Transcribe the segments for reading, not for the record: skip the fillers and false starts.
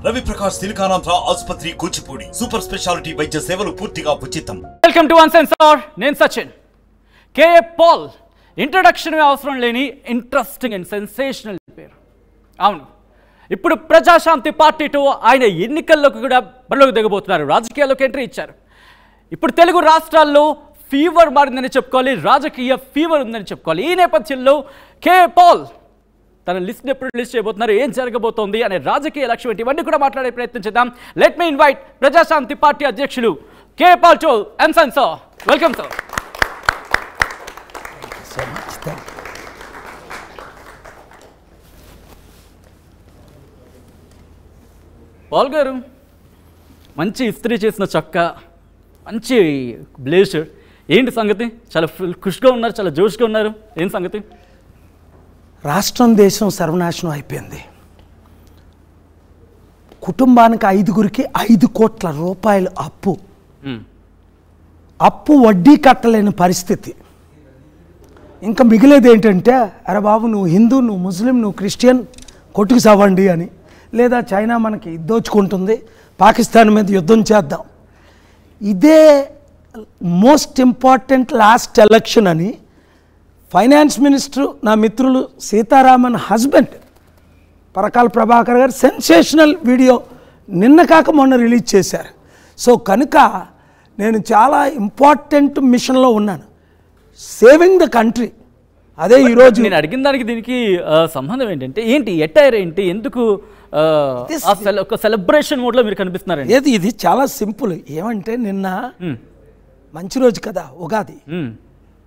రవి ప్రకాష్ సిలికానాంధ్ర ఆసుపత్రి Kuchipudi super speciality వైద్య సేవలు పూర్తిగా ఉచితం. Welcome to one censor. నేను సచిన్. కేఏ పాల్ ఇంట్రడక్షన్ అవసరం లేని ఇంట్రెస్టింగ్ అండ్ సెన్సేషనల్ పేరు. అవును, ఇప్పుడు ప్రజాశాంతి పార్టీతో ఆయన ఎన్నికల్లోకి కూడా బరిలోకి దిగబోతున్నారు. రాజకీయాల్లోకి ఎంట్రీ ఇచ్చారు. ఇప్పుడు తెలుగు రాష్ట్రాల్లో ఫీవర్ మారిందని చెప్పుకోవాలి, రాజకీయ ఫీవర్ ఉందని చెప్పుకోవాలి. ఈ నేపథ్యంలో కేఏ పాల్ తన లిస్ట్ ఎప్పుడు రిలీజ్ చేయబోతున్నారు, ఏం జరగబోతోంది అనే రాజకీయ లక్ష్యం ఏంటి, ఇవన్నీ కూడా మాట్లాడే ప్రయత్నం చేద్దాం. Let me invite Prajashanti party అధ్యక్షులు కేఏ పాల్ టు ఎన్సన్ సార్. Welcome sir. పాల్ గారు, మంచి ఇస్త్రీ చేసిన చొక్కా, మంచి బ్లేజర్, ఏంటి సంగతి? చాలా ఖుష్గా ఉన్నారు, చాలా జోష్గా ఉన్నారు, ఏం సంగతి? రాష్ట్రం దేశం సర్వనాశనం అయిపోయింది. కుటుంబానికి 5గురికి 5 కోట్ల రూపాయలు అప్పు వడ్డీ కట్టలేని పరిస్థితి. ఇంకా మిగిలేది ఏంటంటే, అరే బాబు నువ్వు హిందూ, నువ్వు ముస్లిం, నువ్వు క్రిస్టియన్, కొట్టుకు సావండి అని, లేదా చైనా మనకి దోచుకుంటుంది, పాకిస్తాన్ మీద యుద్ధం చేద్దాం. ఇదే మోస్ట్ ఇంపార్టెంట్ లాస్ట్ ఎలక్షన్ అని ఫైనాన్స్ మినిస్టర్, నా మిత్రులు సీతారామన్ హస్బెండ్ పరకాల ప్రభాకర్ గారు సెన్సేషనల్ వీడియో నిన్న కాక మొన్న రిలీజ్ చేశారు. సో కనుక నేను చాలా ఇంపార్టెంట్ మిషన్లో ఉన్నాను, సేవింగ్ ద కంట్రీ. అదే ఈరోజు నేను అడిగిన దానికి దీనికి సంబంధం ఏంటంటే, ఏంటి ఎట్టైర్ ఏంటి, ఎందుకు ఒక సెలబ్రేషన్ మోడ్లో మీరు కనిపిస్తున్నారండి? ఇది చాలా సింపుల్. ఏమంటే నిన్న మంచి రోజు కదా, ఉగాది.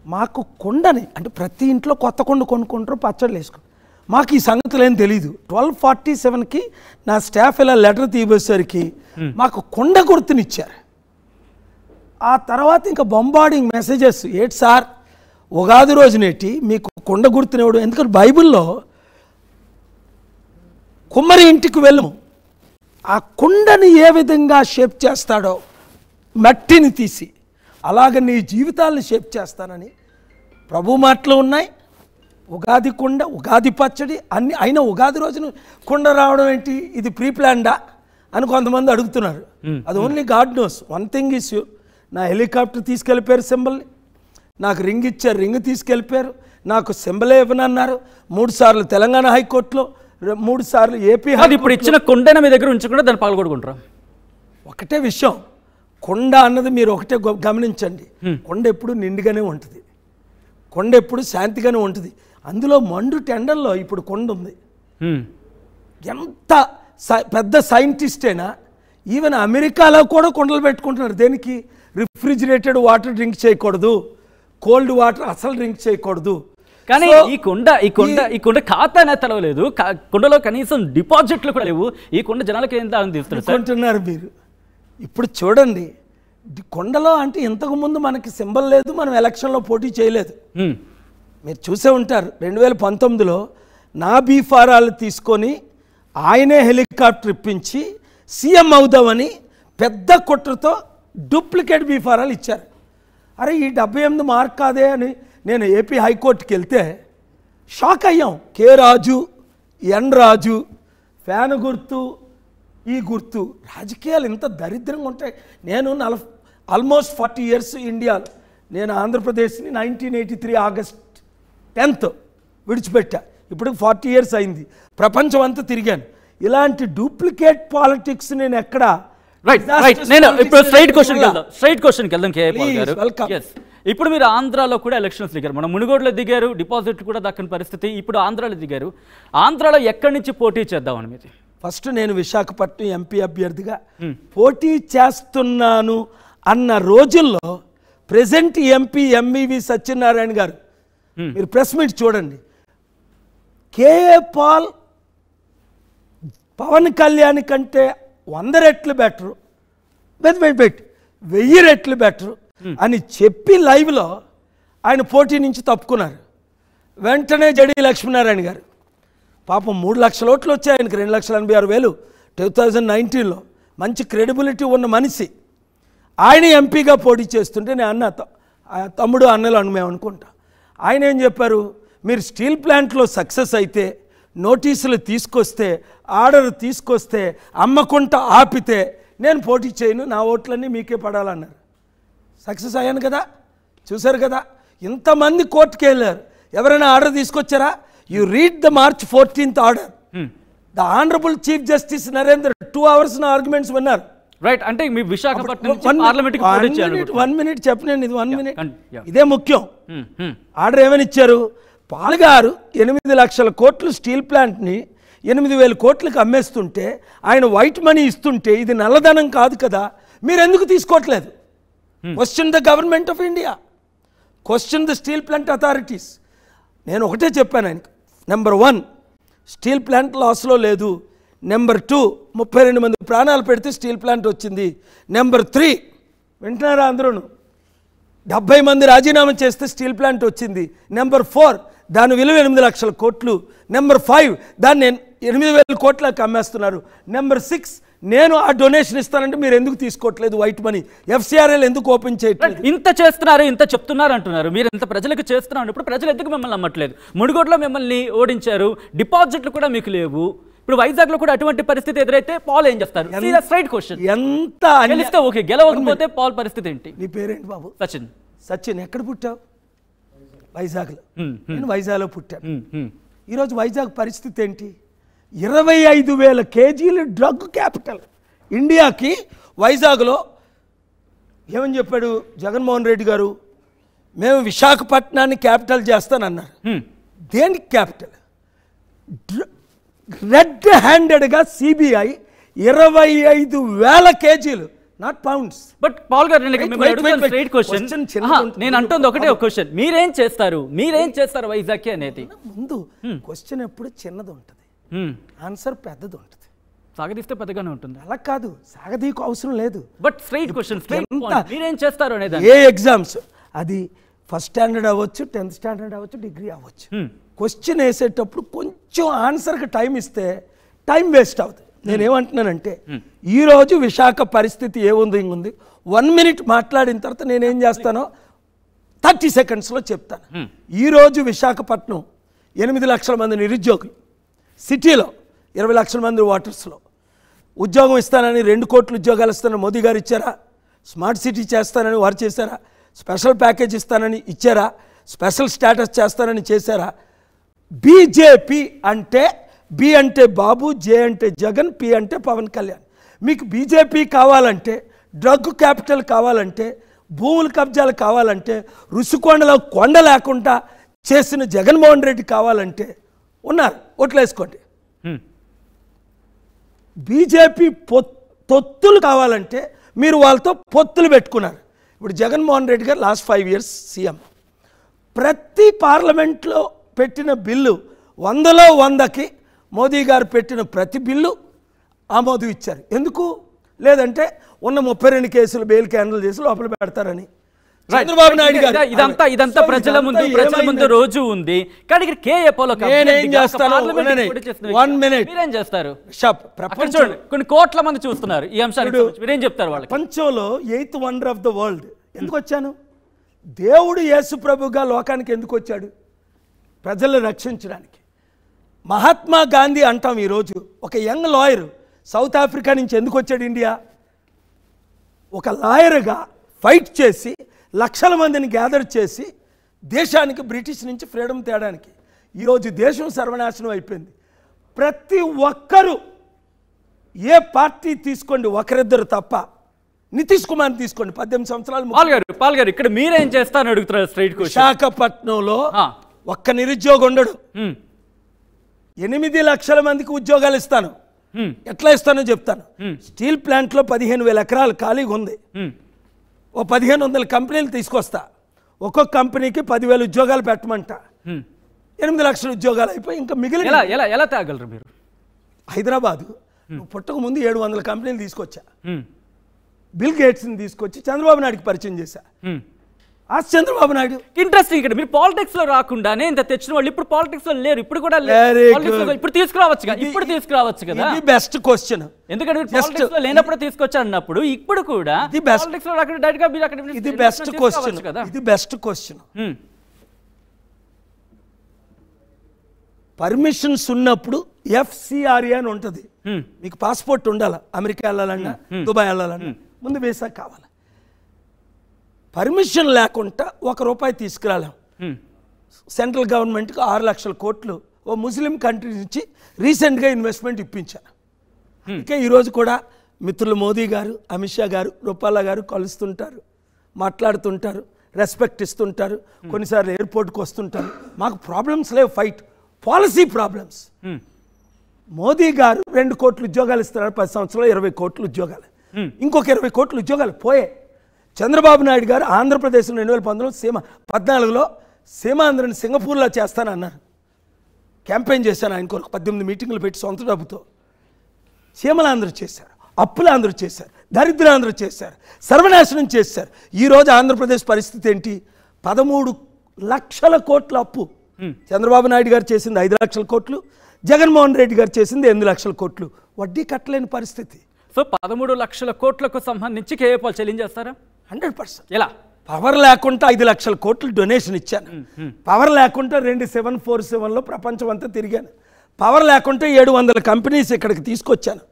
మాకు కుండని అంటే ప్రతి ఇంట్లో కొత్త కుండ కొనుక్కుంటారు, పచ్చళ్ళు వేసుకుంటారు. మాకు ఈ సంగతులు ఏం తెలీదు. 12:47కి నా స్టాఫ్ ఇలా లెటర్ తీసేసరికి మాకు కుండ గుర్తునిచ్చారు. ఆ తర్వాత ఇంకా బొంబార్డింగ్ మెసేజెస్, ఏంటి సార్ ఉగాది రోజునేటి మీకు కుండ గుర్తునివ్వడం? ఎందుకంటే బైబిల్లో కుమ్మరి ఇంటికి వెళ్ళము, ఆ కుండని ఏ విధంగా షేప్ చేస్తాడో మట్టిని తీసి, అలాగ నీ జీవితాలను షేప్ చేస్తానని ప్రభు మాటలు ఉన్నాయి. ఉగాది కుండ, ఉగాది పచ్చడి అన్ని అయినా ఉగాది రోజున కుండ రావడం ఏంటి, ఇది ప్రీ ప్లాన్డా అని కొంతమంది అడుగుతున్నారు. అది only God knows. One thing is you, నా హెలికాప్టర్ తీసుకెళ్ళిపోయారు సింబల్ని, నాకు రింగ్ ఇచ్చారు, రింగ్ తీసుకెళ్ళిపోయారు, నాకు సింబలే ఇవ్వనన్నారు. 3 సార్లు తెలంగాణ హైకోర్టులో, 3 సార్లు ఏపీ. ఇప్పుడు ఇచ్చిన కొండన మీ దగ్గర ఉంచకుండా దాన్ని పగలగొట్టుకుంటారా? ఒకటే విషయం, కొండ అన్నది మీరు ఒకటే గమనించండి, కొండ ఎప్పుడు నిండుగానే ఉంటుంది, కొండ ఎప్పుడు శాంతిగానే ఉంటుంది. అందులో మండు టెండర్లో ఇప్పుడు కొండ ఉంది. ఎంత పెద్ద సైంటిస్ట్ అయినా, ఈవెన్ అమెరికాలో కూడా కొండలు పెట్టుకుంటున్నారు. దేనికి? రిఫ్రిజిరేటెడ్ వాటర్ డ్రింక్ చేయకూడదు, కోల్డ్ వాటర్ అసలు డ్రింక్ చేయకూడదు. కానీ ఈ కొండ ఖాతానే తెలవలేదు, కొండలో కనీసం డిపాజిట్లు కూడా లేవు. ఈ కొండ జనాలకి ఎంత అందిస్తున్నారు మీరు? ఇప్పుడు చూడండి, కొండలో అంటే ఇంతకుముందు మనకి సింబల్ లేదు, మనం ఎలక్షన్లో పోటీ చేయలేదు. మీరు చూసే ఉంటారు, 2019లో నా బీఫారాలు తీసుకొని ఆయనే హెలికాప్టర్ ఇప్పించి సీఎం అవుదామని పెద్ద కుట్రతో డూప్లికేట్ బీఫారాలు ఇచ్చారు. అరే ఈ 78 మార్క్ కాదే అని నేను ఏపీ హైకోర్టుకి వెళ్తే షాక్ అయ్యాం. కే రాజు, ఎన్ రాజు, ఫ్యాన్ గుర్తు, ఈ గుర్తు. రాజకీయాలు ఇంత దరిద్రంగా ఉంటాయి. నేను ఆల్మోస్ట్ 40 years ఇండియాలో. నేను ఆంధ్రప్రదేశ్ని 1983 August 10th విడిచిపెట్టా. ఇప్పుడు 40 years అయింది. ప్రపంచం అంతా తిరిగాను. ఇలాంటి డూప్లికేట్ పాలిటిక్స్ నేను ఎక్కడ. నేను ఇప్పుడు స్ట్రైట్ క్వశ్చన్కి వెళ్దాం కేఏ పాల్ గారు. ఇప్పుడు మీరు ఆంధ్రాలో కూడా ఎలక్షన్స్ దిగారు, మనం మునుగోడులో దిగారు, డిపాజిట్లు కూడా దక్కని పరిస్థితి. ఇప్పుడు ఆంధ్రాలో దిగారు. ఆంధ్రాలో ఎక్కడి నుంచి పోటీ చేద్దామని మీరు? ఫస్ట్ నేను విశాఖపట్నం ఎంపీ అభ్యర్థిగా పోటీ చేస్తున్నాను అన్న రోజుల్లో ప్రెజెంట్ ఎంపీ ఎంవివి సత్యనారాయణ గారు, మీరు ప్రెస్ మీట్ చూడండి, కేఏ పాల్ పవన్ కళ్యాణ్ కంటే 100 రెట్లు బెటరు, 1000 రెట్లు బెటరు అని చెప్పి లైవ్లో ఆయన పోటీ నుంచి తప్పుకున్నారు. వెంటనే జడి లక్ష్మీనారాయణ గారు, పాపం 3 లక్షల ఓట్లు వచ్చాయి ఆయనకి, 2,86,000 2019లో. మంచి క్రెడిబిలిటీ ఉన్న మనిషి, ఆయన ఎంపీగా పోటీ చేస్తుంటే నేను అన్న తమ్ముడు అన్నలు అని మేము అనుకుంటా. ఆయన ఏం చెప్పారు, మీరు స్టీల్ ప్లాంట్లో సక్సెస్ అయితే నోటీసులు తీసుకొస్తే, ఆర్డర్ తీసుకొస్తే, అమ్మకుంట ఆపితే నేను పోటీ చేయను, నా ఓట్లన్నీ మీకే పడాలన్నారు. సక్సెస్ అయ్యాను కదా, చూశారు కదా. ఇంతమంది కోర్టుకి వెళ్ళారు. ఎవరైనా ఆర్డర్ తీసుకొచ్చారా? You read the March 14th order. The honourable chief justice Narendra 2 hours నా ఆర్గ్యుమెంట్స్ విన్నారు. రైట్, అంటే మీ విశాఖపట్నం పార్లమెంట్కి 1 minute చెప్పనండి, ఇది 1 minute, ఇదే ముఖ్యం. ఆర్డర్ ఏమని ఇచ్చారు? పాల్ గారు 8 లక్షల కోట్లు స్టీల్ ప్లాంట్ని 8,000 కోట్లకు అమ్మేస్తుంటే, ఆయన వైట్ మనీ ఇస్తుంటే ఇది నల్లధనం కాదు కదా, మీరు ఎందుకు తీసుకోవట్లేదు? Question the government of India, question the steel plant authorities. నేను ఒకటే చెప్పాను ఆయనకు, నెంబర్ 1 స్టీల్ ప్లాంట్ లాస్లో లేదు. నెంబర్ 2 32 మంది ప్రాణాలు పెడితే స్టీల్ ప్లాంట్ వచ్చింది. నెంబర్ 3 వింటున్నారా అందరూ, 70 మంది రాజీనామా చేస్తే స్టీల్ ప్లాంట్ వచ్చింది. నెంబర్ 4 దాని విలువ 8 లక్షల కోట్లు. నెంబర్ 5 దాన్ని 8,000 కోట్లకు అమ్మేస్తున్నారు. నెంబర్ 6 నేను ఆ డొనేషన్ ఇస్తానంటే మీరు ఎందుకు తీసుకోవట్లేదు వైట్ మనీ? FCRL ఎందుకు ఓపెన్ చేయట్లేదు? ఇంత చేస్తున్నారు, ఇంత చెప్తున్నారు అంటున్నారు, మీరు ఇంత ప్రజలకు చేస్తున్నారు. ఇప్పుడు ప్రజలు ఎందుకు మిమ్మల్ని నమ్మట్లేదు? మునుగోడులో మిమ్మల్ని ఓడించారు, డిపాజిట్లు కూడా మీకు లేవు. ఇప్పుడు వైజాగ్ లో కూడా అటువంటి పరిస్థితి ఎదురైతే పాల్ ఏం చేస్తారు? Straight question. ఎంత గెలిస్తే ఓకే, గెలవకపోతే పాల్ పరిస్థితి ఏంటి? నీ పేరేంటి బాబు? సచిన్. సచిన్ ఎక్కడ పుట్టావు? వైజాగ్లో. నేను వైజాగ్లో పుట్టాను. ఈరోజు వైజాగ్ పరిస్థితి ఏంటి? 25,000 కేజీలు డ్రగ్ క్యాపిటల్ ఇండియాకి. వైజాగ్లో ఏమని చెప్పాడు జగన్మోహన్ రెడ్డి గారు? మేము విశాఖపట్నాన్ని క్యాపిటల్ చేస్తానన్నారు. దేనికి క్యాపిటల్? రెడ్ హ్యాండెడ్గా CBI 25,000 కేజీలు, నాట్ పౌండ్స్. బట్ పాల్ గారు నేను అంటుంది ఒకటే ఒక క్వశ్చన్, మీరేం చేస్తారు, మీరేం చేస్తారు వైజాగ్ అనేది? ముందు క్వశ్చన్ ఎప్పుడు చిన్నది ఉంటుంది, ఆన్సర్ పెద్దది ఉంటుంది. సాగదీస్తే పెద్దగానే ఉంటుంది. అలా కాదు, సాగదీకు అవసరం లేదు. బట్ స్ట్రైట్ క్వశ్చన్, మీరేం చేస్తారు అనేది. ఏ ఎగ్జామ్స్ అది ఫస్ట్ స్టాండర్డ్ అవ్వచ్చు, 10th స్టాండర్డ్ అవ్వచ్చు, డిగ్రీ అవ్వచ్చు, క్వశ్చన్ వేసేటప్పుడు కొంచెం ఆన్సర్కి టైం ఇస్తే టైం వేస్ట్ అవుతుంది. నేనేమంటున్నానంటే ఈరోజు విశాఖ పరిస్థితి ఏముంది 1 minute మాట్లాడిన తర్వాత నేనేం చేస్తానో 30 secondsలో చెప్తాను. ఈరోజు విశాఖపట్నం 8 లక్షల మంది నిరుద్యోగులు, సిటీలో 20 లక్షల మంది వాటర్స్లో ఉద్యోగం ఇస్తానని 2 కోట్ల ఉద్యోగాలు ఇస్తానని మోదీ గారు ఇచ్చారా? స్మార్ట్ సిటీ చేస్తానని వారు చేశారా? స్పెషల్ ప్యాకేజ్ ఇస్తానని ఇచ్చారా? స్పెషల్ స్టేటస్ చేస్తానని చేశారా? బీజేపీ అంటే బి అంటే బాబు, జే అంటే జగన్, పి అంటే పవన్ కళ్యాణ్. మీకు బీజేపీ కావాలంటే, డ్రగ్ క్యాపిటల్ కావాలంటే, భూముల కబ్జాలు కావాలంటే, రుషికొండలో కొండ లేకుండా చేసిన జగన్మోహన్ రెడ్డి కావాలంటే ఉన్నారు, ఓట్లేసుకోండి. బీజేపీ తొత్తులు కావాలంటే మీరు వాళ్ళతో పొత్తులు పెట్టుకున్నారు. ఇప్పుడు జగన్మోహన్ రెడ్డి గారు లాస్ట్ 5 years సీఎం. ప్రతి పార్లమెంట్లో పెట్టిన బిల్లు 100లో 100కి మోదీ గారు పెట్టిన ప్రతి బిల్లు ఆమోదం ఇచ్చారు. ఎందుకు? లేదంటే ఉన్న 32 కేసులు బెయిల్ క్యాన్సిల్ చేసి లోపల పెడతారని. చంద్రబాబు నాయుడు గారు ఇదంతా ప్రజల ముందు రోజు ఉంది. కానీ ఇక్కడ కేఏ పోలో నేనేం చేస్తాను? 1 minute. మీరేం చేస్తారు? ప్రపంచం కొన్ని కోట్ల మంది చూస్తున్నారు ఈ అంశాన్ని, మీరేం చెప్తారు వాళ్ళకి? ప్రపంచంలో 8th wonder of the world ఎందుకు వచ్చాను? దేవుడు యేసు ప్రభుగా లోకానికి ఎందుకు వచ్చాడు? ప్రజలను రక్షించడానికి. మహాత్మా గాంధీ అంటాం ఈరోజు. ఒక యంగ్ లాయర్ సౌత్ ఆఫ్రికా నుంచి ఎందుకు వచ్చాడు ఇండియా? ఒక లాయర్గా ఫైట్ చేసి లక్షల మందిని గ్యాదర్ చేసి దేశానికి బ్రిటిష్ నుంచి ఫ్రీడమ్ తేడానికి. ఈరోజు దేశం సర్వనాశనం అయిపోయింది. ప్రతి ఒక్కరూ ఏ పార్టీ తీసుకోండి, ఒకరిద్దరు తప్ప. నితీష్ కుమార్ తీసుకోండి, 18 సంవత్సరాలు. పాల్ గారు ఇక్కడ మీరేం చేస్తారని అడుగుతున్నారు స్ట్రైట్ క్వశ్చన్. విశాఖపట్నంలో ఒక్క నిరుద్యోగం ఉండడు. 8 లక్షల మందికి ఉద్యోగాలు ఇస్తాను. ఎట్లా ఇస్తానో చెప్తాను. స్టీల్ ప్లాంట్లో 15,000 ఎకరాలు ఖాళీగా ఉంది. ఓ 1,500 కంపెనీలు తీసుకొస్తా. ఒక్కొక్క కంపెనీకి 10,000 ఉద్యోగాలు పెట్టమంట. 8 లక్షల ఉద్యోగాలు అయిపోయి ఇంకా మిగిలిన ఎలా తేగలరు మీరు? హైదరాబాదు పుట్టక ముందు 700 కంపెనీలు తీసుకొచ్చా. బిల్ గేట్స్ని తీసుకొచ్చి చంద్రబాబు నాయుడుకి పరిచయం చేశా. ఆ చంద్రబాబు నాయుడు ఇంట్రెస్టింగ్. ఇక్కడ మీరు పాలిటిక్స్ లో రాకుండానే ఇంత తెచ్చిన వాళ్ళు ఇప్పుడు పాలిటిక్స్ లో లేరు. ఇప్పుడు కూడా ఇప్పుడు తీసుకురావచ్చు కదా. ఇది బెస్ట్ క్వశ్చన్. ఎందుకంటే పాలిటిక్స్ లో లేనప్పుడు తీసుకొచ్చా అన్నప్పుడు ఇప్పుడు కూడా పాలిటిక్స్ లో డైరెక్ట్ గా మీరు అక్కడ ఇది బెస్ట్ క్వశ్చన్ కదా. ఇది బెస్ట్ క్వశ్చన్. పర్మిషన్స్ ఉన్నప్పుడు FCRA అని ఉంటుంది. మీకు పాస్పోర్ట్ ఉండాలి, అమెరికా వెళ్ళాలన్నా దుబాయ్ వెళ్ళాలన్నా ముందు వీసా కావాలి. పర్మిషన్ లేకుండా ₹1 తీసుకురాలేం. సెంట్రల్ గవర్నమెంట్కి 6 లక్షల కోట్లు ఓ ముస్లిం కంట్రీ నుంచి రీసెంట్గా ఇన్వెస్ట్మెంట్ ఇప్పించాను. ఇంకా ఈరోజు కూడా మిత్రులు మోదీ గారు, అమిత్ షా గారు, రూపాలా గారు కలుస్తుంటారు, మాట్లాడుతుంటారు, రెస్పెక్ట్ ఇస్తుంటారు, కొన్నిసార్లు ఎయిర్పోర్ట్కి వస్తుంటారు. మాకు ప్రాబ్లమ్స్ లేవు, ఫైట్ పాలసీ ప్రాబ్లమ్స్. మోదీ గారు 2 కోట్ల ఉద్యోగాలు ఇస్తున్నారు, 10 సంవత్సరాలు 20 కోట్ల ఉద్యోగాలు, ఇంకొక 20 కోట్ల ఉద్యోగాలు పోయే. చంద్రబాబు నాయుడు గారు ఆంధ్రప్రదేశ్లో 2014లో సీమాంధ్రని సింగపూర్లో చేస్తానన్నారు. క్యాంపెయిన్ చేశాను ఆయన కొరకు, 18 మీటింగులు పెట్టి సొంత డబ్బుతో. సీమలాంధ్ర చేశారు, అప్పులాంధ్ర చేశారు, దరిద్రాంధ్ర చేశారు, సర్వనాశనం చేశారు. ఈరోజు ఆంధ్రప్రదేశ్ పరిస్థితి ఏంటి? 13 లక్షల కోట్ల అప్పు. చంద్రబాబు నాయుడు గారు చేసింది 5 లక్షల కోట్లు, జగన్మోహన్ రెడ్డి గారు చేసింది 8 లక్షల కోట్లు. వడ్డీ కట్టలేని పరిస్థితి. సో 13 లక్షల కోట్లకు సంబంధించి కేఏ పాల్ చెల్లించేస్తారా? 100%. ఎలా? పవర్ లేకుండా 5 లక్షల కోట్లు డొనేషన్ ఇచ్చాను. పవర్ లేకుండా 747లో ప్రపంచం అంతా తిరిగాను. పవర్ లేకుండా 700 కంపెనీస్ ఇక్కడికి తీసుకొచ్చాను.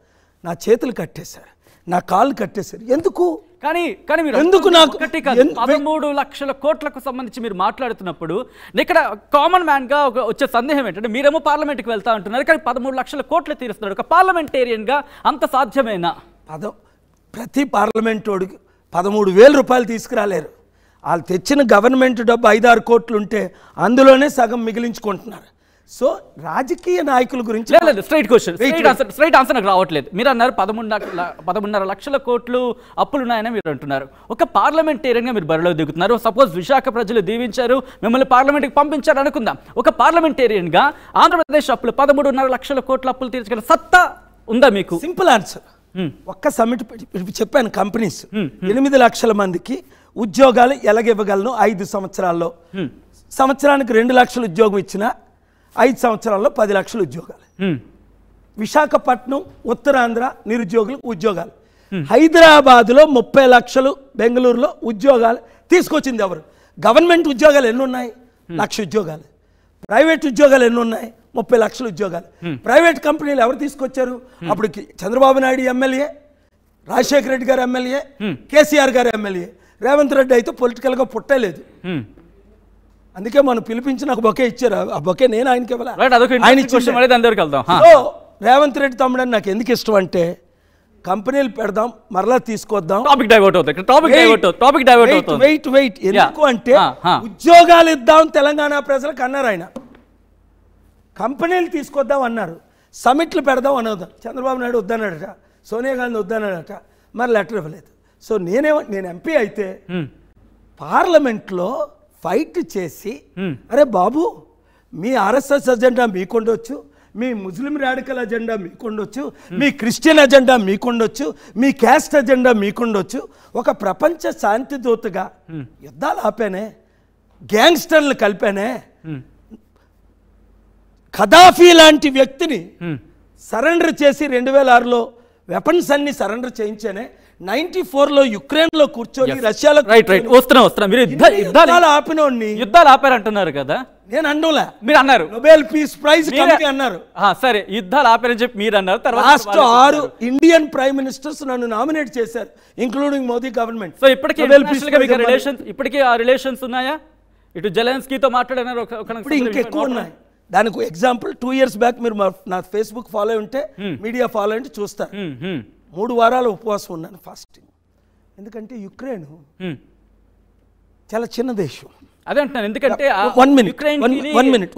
నా చేతులు కట్టేశారు, నా కాళ్ళు కట్టేశారు. ఎందుకు? కానీ మీరు ఎందుకు నాకు 13 లక్షల కోట్లకు సంబంధించి మీరు మాట్లాడుతున్నప్పుడు ఇక్కడ కామన్ మ్యాన్గా వచ్చే సందేహం ఏంటంటే, మీరేమో పార్లమెంట్కి వెళ్తా ఉంటున్నారు, కానీ 13 లక్షల కోట్లు తీరుస్తున్నాడు. ఒక పార్లమెంటేరియన్గా అంత సాధ్యమేనా? ప్రతి పార్లమెంటోడికి 13,000 రూపాయలు తీసుకురాలేరు. వాళ్ళు తెచ్చిన గవర్నమెంట్ డబ్బు 5-6 కోట్లు ఉంటే అందులోనే సగం మిగిలించుకుంటున్నారు. సో రాజకీయ నాయకుల గురించి లేదు, స్ట్రైట్ ఆన్సర్ నాకు రావట్లేదు. మీరు అన్నారు 13.5 లక్షల కోట్లు అప్పులున్నాయని మీరు అంటున్నారు. ఒక పార్లమెంటేరియన్గా మీరు బరిలో దిగుతున్నారు. సపోజ్ విశాఖ ప్రజలు దీవించారు, మిమ్మల్ని పార్లమెంట్కి పంపించారు అనుకుందాం. ఒక పార్లమెంటేరియన్గా ఆంధ్రప్రదేశ్ అప్పులు 13.5 లక్షల కోట్ల అప్పులు తీర్చగల సత్తా ఉందా మీకు? Simple answer. ఒక్క సమ్మిట్ చెప్పాను, కంపెనీస్ 8 లక్షల మందికి ఉద్యోగాలు ఎలాగివ్వగలను 5 సంవత్సరాల్లో. సంవత్సరానికి 2 లక్షల ఉద్యోగం ఇచ్చిన 5 సంవత్సరాల్లో 10 లక్షల ఉద్యోగాలు. విశాఖపట్నం, ఉత్తరాంధ్ర నిరుద్యోగులకు ఉద్యోగాలు. హైదరాబాద్లో 30 లక్షలు, బెంగళూరులో ఉద్యోగాలు తీసుకొచ్చింది ఎవరు? గవర్నమెంట్ ఉద్యోగాలు ఎన్ని ఉన్నాయి? 1,00,000 ఉద్యోగాలు. ప్రైవేట్ ఉద్యోగాలు ఎన్ని ఉన్నాయి? 30 లక్షల ఉద్యోగాలు. ప్రైవేట్ కంపెనీలు ఎవరు తీసుకొచ్చారు? అప్పుడు చంద్రబాబు నాయుడు ఎమ్మెల్యే, రాజశేఖర రెడ్డి గారు ఎమ్మెల్యే, కేసీఆర్ గారు ఎమ్మెల్యే. రేవంత్ రెడ్డి అయితే పొలిటికల్గా పుట్టలేదు. అందుకే మనం పిలిపించి నాకు బొకే ఇచ్చారు. ఆ బొకే నేను ఆయనకి ఇవ్వాలి. రేవంత్ రెడ్డి తమ్ముడని నాకు ఎందుకు ఇష్టం అంటే, కంపెనీలు పెడదాం, మరలా తీసుకొద్దాం. వెయిట్ ఎందుకు అంటే, ఉద్యోగాలు ఇద్దాం తెలంగాణ ప్రజలకు అన్నారు ఆయన. కంపెనీలు తీసుకొద్దాం అన్నారు, సమిట్లు పెడదాం అనవద్దాం. చంద్రబాబు నాయుడు వద్దన్నాడట, సోనియా గాంధీ వద్దన్నాడట, మరి లెటర్ ఇవ్వలేదు. సో నేను ఎంపీ అయితే పార్లమెంట్లో ఫైట్ చేసి, అరే బాబు, మీ RSS అజెండా మీకుండొచ్చు, మీ ముస్లిం రాడికల్ అజెండా మీకుండొచ్చు, మీ క్రిస్టియన్ అజెండా మీకుండొచ్చు, మీ క్యాస్ట్ అజెండా మీకుండొచ్చు. ఒక ప్రపంచ శాంతి దూతగా యుద్ధాలు ఆపానే, గ్యాంగ్స్టర్లు కలిపానే, ఖదాఫీ లాంటి వ్యక్తిని సరెండర్ చేసి 2006లో వెపన్స్ అన్ని సరెండర్ చేయించానే, 94లో యుక్రెయిన్లో కూర్చొని రష్యాలో యుద్ధాలు ఆపారంటున్నారు కదా. నేను అండంలే, మీరు అన్నారు. నోబెల్ పీస్ ప్రైజ్ కమిటీ అన్నారు. సరే, యుద్ధాలు ఆపారని చెప్పి మీరు అన్నారు. లాస్ట్ 6 ఇండియన్ ప్రైమ్ మినిస్టర్స్ నన్ను నామినేట్ చేశారు, ఇంక్లూడింగ్ మోదీ గవర్నమెంట్. సో ఇప్పటికీ ఆ రిలేషన్స్ ఉన్నాయా? ఇటు జెలెన్స్కీతో మాట్లాడినారు, ఇంకెక్కువ ఉన్నాయి. దానికి ఎగ్జాంపుల్ 2 years బ్యాక్ మీరు నా ఫేస్బుక్ ఫాలో ఉంటే, మీడియా ఫాలో అంటే చూస్తారు. 3 వారాలు ఉపవాసం ఉన్నాను, ఫాస్టింగ్. ఎందుకంటే యుక్రెయిన్ చాలా చిన్న దేశం. అదే అంటున్నాను, ఎందుకంటే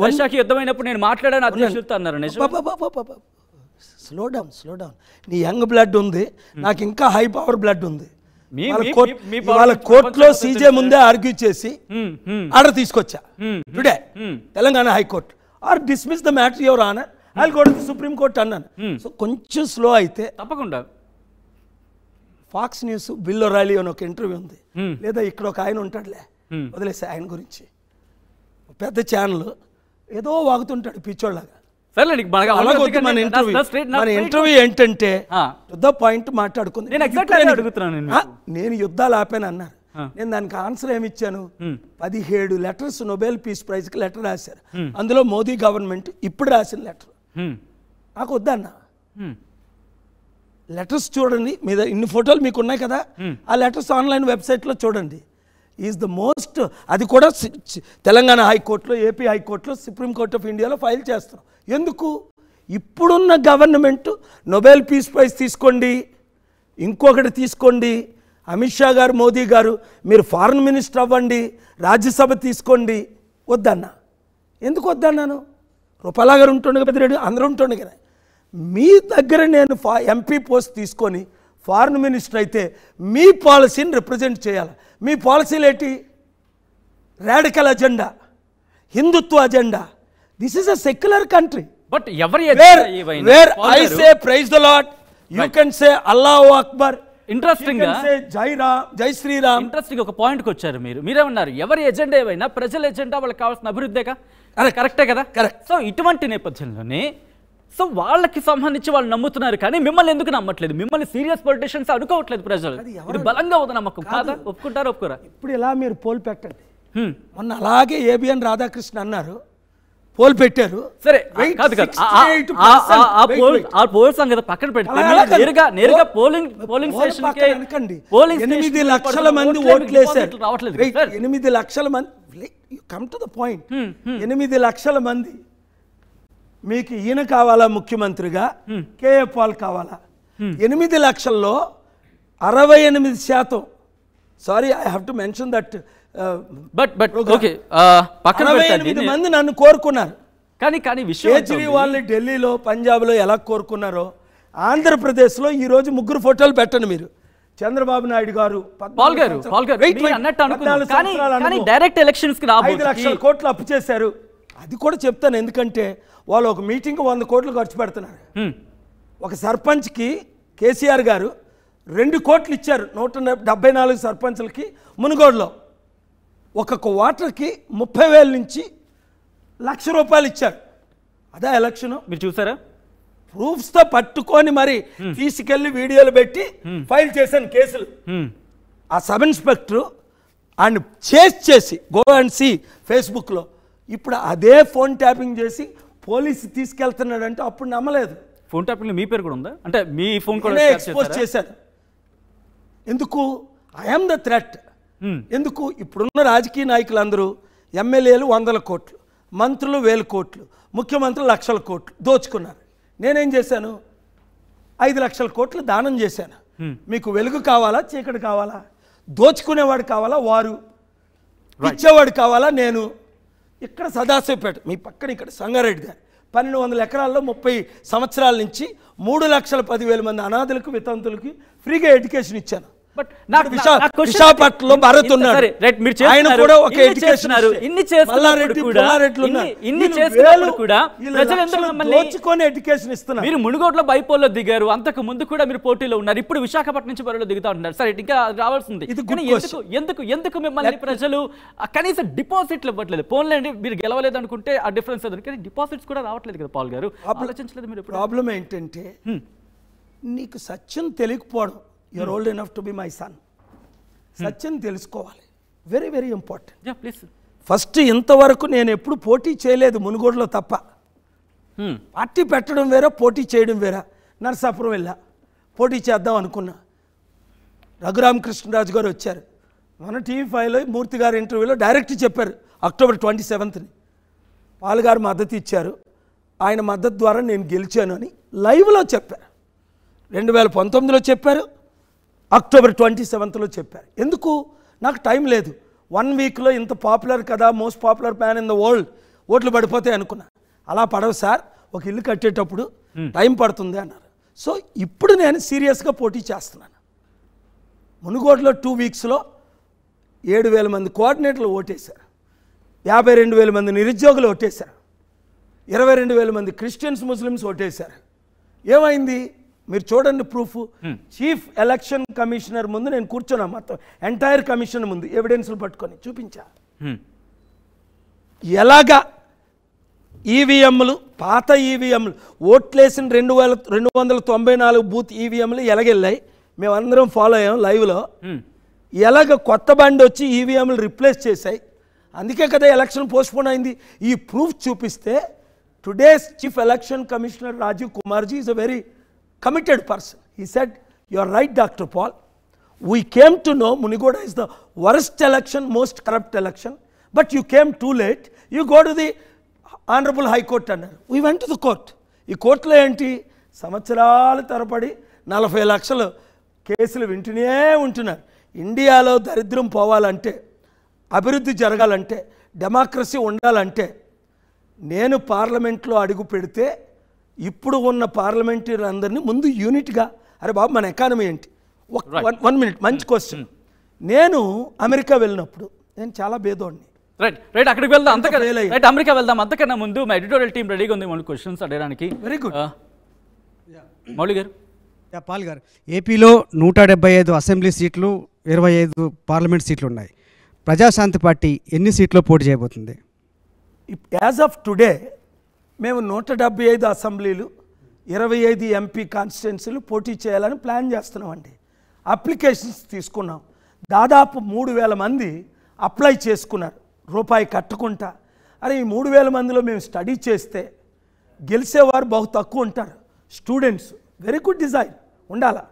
రష్యాకి యుద్ధమైనప్పుడు నేను మాట్లాడాను అధ్యక్షులతో అన్నారు. Slow down. నీ యంగ్ బ్లడ్ ఉంది, నాకు ఇంకా హై పవర్ బ్లడ్ ఉంది. వాళ్ళ కోర్టులో సీజే ముందే ఆర్గ్యూ చేసి ఆర్డర్ తీసుకొచ్చా. Today Telangana high court are dismiss the matter your honour, I will go to the supreme court అన్నాను. సో కొంచెం స్లో అయితే తప్పకుండా. ఫాక్స్ న్యూస్ బిల్ ఒరాలి అని ఒక ఇంటర్వ్యూ ఉంది, లేదా ఇక్కడ ఒక ఆయన ఉంటాడులే, వదిలేసే ఆయన గురించి. పెద్ద ఛానల్ ఏదో వాగుతుంటాడు పిచ్చోళ్ళగా. మన ఇంటర్వ్యూ ఏంటంటే యుద్ధ పాయింట్ మాట్లాడుకుంది. నేను యుద్ధాలు ఆపాను అన్నారు. నేను దానికి ఆన్సర్ ఏమి ఇచ్చాను? 17 లెటర్స్ నోబెల్ పీస్ ప్రైజ్కి లెటర్ రాశారు. అందులో మోదీ గవర్నమెంట్ ఇప్పుడు రాసిన లెటర్ నాకు వద్దన్న. లెటర్స్ చూడండి, మీద ఇన్ని ఫోటోలు మీకు ఉన్నాయి కదా, ఆ లెటర్స్ ఆన్లైన్ వెబ్సైట్లో చూడండి. ఈజ్ ద మోస్ట్, అది కూడా తెలంగాణ హైకోర్టులో, ఏపీ హైకోర్టులో, సుప్రీంకోర్ట్ ఆఫ్ ఇండియాలో ఫైల్ చేస్తాం. ఎందుకు? ఇప్పుడున్న గవర్నమెంట్ నోబెల్ పీస్ ప్రైజ్ తీసుకోండి, ఇంకొకటి తీసుకోండి, అమిత్ షా గారు, మోదీ గారు మీరు ఫారెన్ మినిస్టర్ అవ్వండి, రాజ్యసభ తీసుకోండి, వద్దన్నా. ఎందుకు వద్దన్నాను? రూపాలా గారు ఉంటుండే, పెద్దరెడ్డి అందరూ ఉంటుండే కదా. మీ దగ్గర నేను ఎంపీ పోస్ట్ తీసుకొని ఫారెన్ మినిస్టర్ అయితే మీ పాలసీని రిప్రజెంట్ చేయాలి. మీ పాలసీలు ఏంటి? Radical agenda, Hindutva agenda. This is a secular country. But everywhere I say praise the lord, you can say అల్లాహు అక్బర్. ఇంట్రెస్టింగ్ గా జై శ్రీరామ్. ఇంట్రెస్టింగ్ ఒక పాయింట్కి వచ్చారు మీరేమన్నారు? ఎవరి ఎజెండా ఏమైనా ప్రజల ఎజెండా వాళ్ళకి కావాల్సిన అభివృద్ధేగా. కరెక్టే కదా? కరెక్ట్. సో ఇటువంటి నేపథ్యంలోనే సో వాళ్ళకి సంబంధించి వాళ్ళు నమ్ముతున్నారు, కానీ మిమ్మల్ని ఎందుకు నమ్మట్లేదు? మిమ్మల్ని సీరియస్ పొలిటీషియన్స్ అనుకోవట్లేదు ప్రజలు. ఇది బలంగా ఉంది నమ్మకం కాదా? ఒప్పుకుంటారా ఒప్పుకోరా? ఇప్పుడు ఇలా మీరు పోల్ పెట్టండి. మొన్న అలాగే ఏబిఎన్ రాధాకృష్ణ అన్నారు, పోల్ పెట్టారు. సరే కాదు కాదు, ఆ పోల్ సంగతి పక్కన పెడితే నేరుగా పోలింగ్ స్టేషన్ అనకండి. 8 లక్షల మంది ఓట్లేశారు. రావట్లేదు. 8 లక్షల మంది, కమ్ టు ద పాయింట్. 8 లక్షల మంది. మీకు ఈయన కావాలా ముఖ్యమంత్రిగా, కేఏ పాల్ కావాలా? 8 లక్షల్లో 68%, sorry I have to mention that, but okay, పక్కన 68 మంది నన్ను కోరుకున్నారు. కానీ కేజ్రీవాల్ ఢిల్లీలో, పంజాబ్లో ఎలా కోరుకున్నారో ఆంధ్రప్రదేశ్లో ఈరోజు 3 ఫోటోలు పెట్టండి మీరు. చంద్రబాబు నాయుడు గారు 5 లక్షల కోట్లు అప్పు చేశారు. అది కూడా చెప్తాను, ఎందుకంటే వాళ్ళు ఒక మీటింగ్ 100 కోట్లు ఖర్చు పెడుతున్నారు. ఒక సర్పంచ్కి కేసీఆర్ గారు 2 కోట్లు ఇచ్చారు 174 సర్పంచ్లకి మునుగోడులో. ఒక్కొక్క వాటర్కి 30,000 నుంచి ₹1,00,000 ఇచ్చారు. అదే ఎలక్షన్. మీరు చూసారా? ప్రూఫ్స్తో పట్టుకొని మరి తీసుకెళ్లి వీడియోలు పెట్టి ఫైల్ చేశాను కేసులు. ఆ సబ్ ఇన్స్పెక్టర్ ఆయన చేసి గో అండ్ సి ఫేస్బుక్లో. ఇప్పుడు అదే ఫోన్ ట్యాపింగ్ చేసి పోలీసు తీసుకెళ్తున్నాడంటే అప్పుడు నమ్మలేదు. ఫోన్ ట్యాపింగ్ మీ పేరు కూడా ఉందా? అంటే మీ ఫోన్ కూడా ఎక్స్పోజ్ చేశారు. ఎందుకు? I'm the threat. ఎందుకు? ఇప్పుడున్న రాజకీయ నాయకులందరూ ఎమ్మెల్యేలు 100 కోట్లు, మంత్రులు 1000 కోట్లు, ముఖ్యమంత్రులు 1,00,000 కోట్లు దోచుకున్నారు. నేనేం చేశాను? 5 లక్షల కోట్లు దానం చేశాను. మీకు వెలుగు కావాలా, చీకటి కావాలా? దోచుకునేవాడు కావాలా, వారు ఇచ్చేవాడు కావాలా, నేను? ఇక్కడ సదాశివపేట మీ పక్కన, ఇక్కడ సంగారెడ్డి గారు 1200 ఎకరాల్లో 30 సంవత్సరాల నుంచి 3,10,000 మంది అనాథులకు, వితంతులకి ఫ్రీగా ఎడ్యుకేషన్ ఇచ్చాను. విశాఖపట్నంలో భారత్ ఉన్నాడు, ఆయన కూడా ఒక ఎడ్యుకేషన్. ఎడ్యుకేషన్ ఇస్తున్నారు. మీరు మునుగోడులో బైపోల్లో దిగారు, అంతకు ముందు కూడా మీరు పోటీలో ఉన్నారు, ఇప్పుడు విశాఖపట్నం నుంచి బరిలో దిగుతా ఉంటున్నారు. సరే, ఇంకా రావాల్సింది. ఎందుకు మిమ్మల్ని ప్రజలు కనీసం డిపాజిట్లు ఇవ్వట్లేదు? పోన్లేండి, మీరు గెలవలేదు అనుకుంటే ఆ డిఫరెన్స్ అదే, కానీ డిపాజిట్స్ కూడా రావట్లేదు కదా పాల్ గారు. ఆలోచించలేదు మీరు? ప్రాబ్లం ఏంటంటే నీకు సత్యం తెలియకపోవడం. You're old enough to be my son. సత్యం తెలుసుకోవాలి, very very important. Please. First ఇంతవరకు నేను ఎప్పుడు పోటీ చేయలేదు మునుగోడులో తప్ప. పార్టీ పెట్టడం వేరే, పోటీ చేయడం వేరే. నరసాపురం వెళ్ళా, పోటీ చేద్దాం అనుకున్నా. రఘురామకృష్ణరాజు గారు వచ్చారు, మన TV5లో మూర్తి గారి ఇంటర్వ్యూలో డైరెక్ట్ చెప్పారు అక్టోబర్ 27ని. పాల్ గారు మద్దతు ఇచ్చారు, ఆయన మద్దతు ద్వారా నేను గెలిచాను అని లైవ్లో చెప్పారు. 2019లో చెప్పారు, అక్టోబర్ 27లో చెప్పారు. ఎందుకు? నాకు టైం లేదు. 1 వీక్లో ఇంత పాపులర్ కదా, most popular man in the world, ఓట్లు పడిపోతాయి అనుకున్నా. అలా పడవు సార్, ఒక ఇల్లు కట్టేటప్పుడు టైం పడుతుంది అన్నారు. సో ఇప్పుడు నేను సీరియస్గా పోటీ చేస్తున్నాను. మునుగోడులో 2 వీక్స్లో 7,000 మంది కోఆర్డినేటర్లు ఓటేశారు, 52,000 మంది నిరుద్యోగులు ఓటేశారు, 22,000 మంది క్రిస్టియన్స్, ముస్లిమ్స్ ఓటేశారు. ఏమైంది? మీరు చూడండి ప్రూఫ్. చీఫ్ ఎలక్షన్ కమిషనర్ ముందు నేను కూర్చున్నా, మొత్తం ఎంటైర్ కమిషన్ ముందు ఎవిడెన్స్లు పట్టుకొని చూపించా. ఎలాగా ఈవీఎంలు, పాత ఈవీఎంలు, ఓట్లేసిన 2,294 బూత్ ఈవీఎంలు ఎలాగెళ్ళాయి మేమందరం ఫాలో అయ్యాం లైవ్లో. ఎలాగ కొత్త బండి వచ్చి ఈవీఎంలు రిప్లేస్ చేశాయి, అందుకే కదా ఎలక్షన్ పోస్ట్పోన్ అయింది. ఈ ప్రూఫ్ చూపిస్తే today's chief election commissioner Rajiv కుమార్జీ is a very committed person. He said you are right doctor Paul, we came to know Munugode is the worst election, most corrupt election, but you came too late, you go to the honourable high court అన్నారు. We went to the court. ఈ కోర్టులో ఏంటి, సంవత్సరాల తరబడి 40 లక్షలు కేసులు వింటూనే ఉంటున్నారు. ఇండియాలో దరిద్రం పోవాలంటే, అభివృద్ధి జరగాలంటే, డెమోక్రసీ ఉండాలంటే, నేను పార్లమెంట్లో అడుగు పెడితే ఇప్పుడు ఉన్న పార్లమెంటరీలందరినీ ముందు యూనిట్గా, అరే బాబు మన ఎకానమీ ఏంటి, వన్ మినిట్, మంచి క్వశ్చన్. నేను అమెరికా వెళ్ళినప్పుడు నేను చాలా పేదోడిని. రైట్ అక్కడికి వెళ్దాం, అంతకన్నా రైట్ అమెరికా వెళ్దాం. అంతకన్నా ముందు మా ఎడిటోరియల్ టీం రెడీగా ఉంది మన క్వశ్చన్స్ అడగడానికి. Very good. మౌలి గారు. పాల్ గారు, ఏపీలో 175 అసెంబ్లీ సీట్లు, 25 పార్లమెంట్ సీట్లు ఉన్నాయి. ప్రజాశాంతి పార్టీ ఎన్ని సీట్లో పోటీ చేయబోతుంది? యాజ్ ఆఫ్ టుడే మేము 175 అసెంబ్లీలు, 25 ఎంపీ కాన్స్టిట్యున్సీలు పోటీ చేయాలని ప్లాన్ చేస్తున్నామండి. అప్లికేషన్స్ తీసుకున్నాం. దాదాపు 3000 మంది అప్లై చేసుకున్నారు రూపాయి కట్టుకుంటా. అరే ఈ 3000 మందిలో మేము స్టడీ చేస్తే గెలిచేవారు బహు తక్కువ ఉంటారు. స్టూడెంట్స్ వెరీ గుడ్ డిజైన్ ఉండాలా,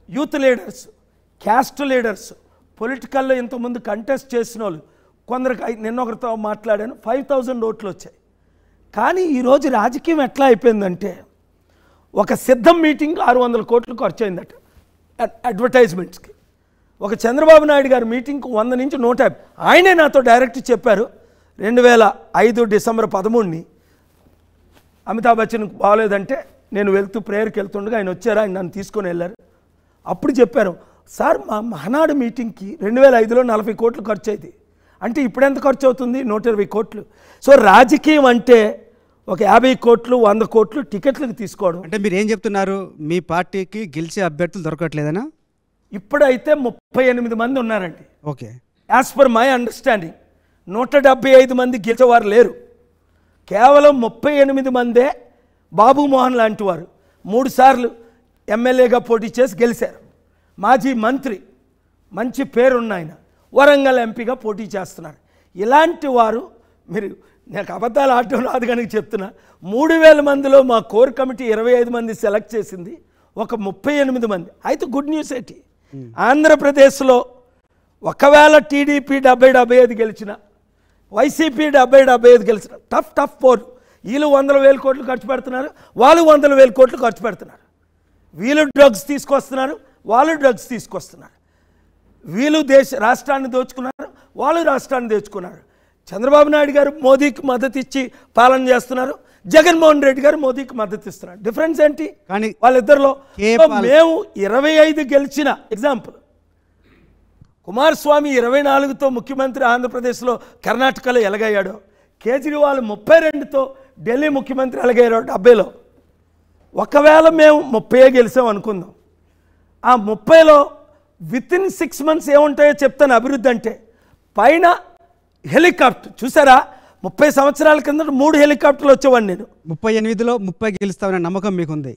యూత్ లీడర్స్, క్యాస్ట్ లీడర్స్, పొలిటికల్లో ఇంతకుముందు కంటెస్ట్ చేసిన వాళ్ళు కొందరికి, నిన్న ఒకరితో మాట్లాడాను, 5000 ఓట్లు వచ్చాయి. కానీ ఈరోజు రాజకీయం ఎట్లా అయిపోయిందంటే, ఒక సిద్ధం మీటింగ్ 600 కోట్లు ఖర్చు అయిందట అడ్వర్టైజ్మెంట్స్కి. ఒక చంద్రబాబు నాయుడు గారి మీటింగ్కి 100 నుంచి 150. ఆయనే నాతో డైరెక్ట్ చెప్పారు 2005 డిసెంబర్ 13ని అమితాబ్ బచ్చన్ బాగోలేదంటే నేను వెళ్తూ ప్రేయర్కి వెళ్తుండగా ఆయన వచ్చారు, ఆయన నన్ను తీసుకొని వెళ్ళారు. అప్పుడు చెప్పారు, సార్ మా మహానాడు మీటింగ్కి 2005లో 40 కోట్లు ఖర్చు అయింది, అంటే ఇప్పుడు ఎంత ఖర్చు అవుతుంది, 120 కోట్లు. సో రాజకీయం అంటే ఒక 50 కోట్లు 100 కోట్లు టికెట్లకు తీసుకోవడం. అంటే మీరు ఏం చెప్తున్నారు, మీ పార్టీకి గెలిచే అభ్యర్థులు దొరకట్లేదనా? ఇప్పుడైతే 38 మంది ఉన్నారండి. Okay, as per my understanding 175 మంది గెలిచేవారు లేరు. కేవలం 38 మందే బాబు మోహన్ లాంటి వారు 3 సార్లు ఎమ్మెల్యేగా పోటీ చేసి గెలిచారు. మాజీ మంత్రి, మంచి పేరున్న ఆయన, వరంగల్ ఎంపీగా పోటీ చేస్తున్నారు. ఇలాంటి వారు, మీరు నాకు అబద్ధాలు ఆడటం రాదు కనుక చెప్తున్నా, 3000 మందిలో మా కోర్ కమిటీ 25 మంది సెలెక్ట్ చేసింది, ఒక 38 మంది. అయితే గుడ్ న్యూస్ ఏంటి, ఆంధ్రప్రదేశ్లో ఒకవేళ టీడీపీ 70-75 గెలిచిన, వైసీపీ 70-75 గెలిచిన, టఫ్ పోరు. వీళ్ళు 100,000 కోట్లు ఖర్చు పెడుతున్నారు, వాళ్ళు 100,000 కోట్లు ఖర్చు పెడుతున్నారు. వీళ్ళు డ్రగ్స్ తీసుకొస్తున్నారు, వాళ్ళు డ్రగ్స్ తీసుకొస్తున్నారు. వీళ్ళు రాష్ట్రాన్ని దోచుకున్నారు, వాళ్ళు రాష్ట్రాన్ని దోచుకున్నారు. చంద్రబాబు నాయుడు గారు మోదీకి మద్దతు ఇచ్చి పాలన చేస్తున్నారు, జగన్మోహన్ రెడ్డి గారు మోదీకి మద్దతు ఇస్తున్నారు. డిఫరెన్స్ ఏంటి వాళ్ళిద్దరిలో? మేము 25 గెలిచిన ఎగ్జాంపుల్, కుమారస్వామి 24తో ముఖ్యమంత్రి ఆంధ్రప్రదేశ్లో, కర్ణాటకలో ఎలాగయ్యాడో, కేజ్రీవాల్ 32తో ఢిల్లీ ముఖ్యమంత్రి ఎలాగయ్యాడో 70లో. ఒకవేళ మేము 30 గెలిచాం అనుకుందాం, ఆ 30లో వితిన్ 6 months ఏముంటాయో చెప్తాను. అభివృద్ధి అంటే పైన హెలికాప్టర్ చూసారా, 30 సంవత్సరాల కింద 3 హెలికాప్టర్లు వచ్చేవాడిని నేను. 38లో 30 గెలుస్తామనే నమ్మకం మీకుంది?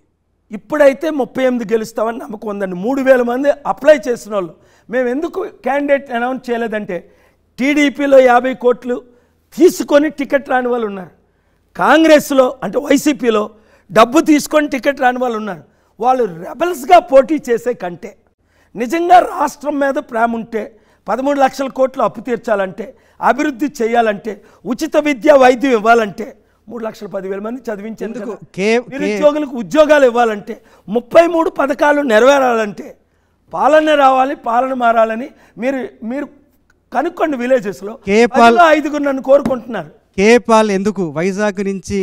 ఇప్పుడైతే 38 గెలుస్తామని నమ్మకం ఉందండి. 3000 మంది అప్లై చేసిన వాళ్ళు. మేము ఎందుకు క్యాండిడేట్ అనౌన్స్ చేయలేదంటే, టీడీపీలో 50 కోట్లు తీసుకొని టికెట్ రాని వాళ్ళు ఉన్నారు, కాంగ్రెస్లో అంటే వైసీపీలో డబ్బు తీసుకొని టికెట్ రాని వాళ్ళు ఉన్నారు. వాళ్ళు రెబల్స్గా పోటీ చేసే కంటే, నిజంగా రాష్ట్రం మీద ప్రేమ ఉంటే, 13 లక్షల కోట్లు అప్పు తీర్చాలంటే, అభివృద్ధి చేయాలంటే, ఉచిత విద్య వైద్యం ఇవ్వాలంటే, 3,10,000 మంది చదివించేందుకు, నిరుద్యోగులకు ఉద్యోగాలు ఇవ్వాలంటే, 33 పథకాలు నెరవేరాలంటే, పాలన రావాలి, పాలన మారాలని మీరు కనుక్కోండి. విలేజెస్లో 5 నన్ను కోరుకుంటున్నారు. కేపాల్ ఎందుకు వైజాగ్ నుంచి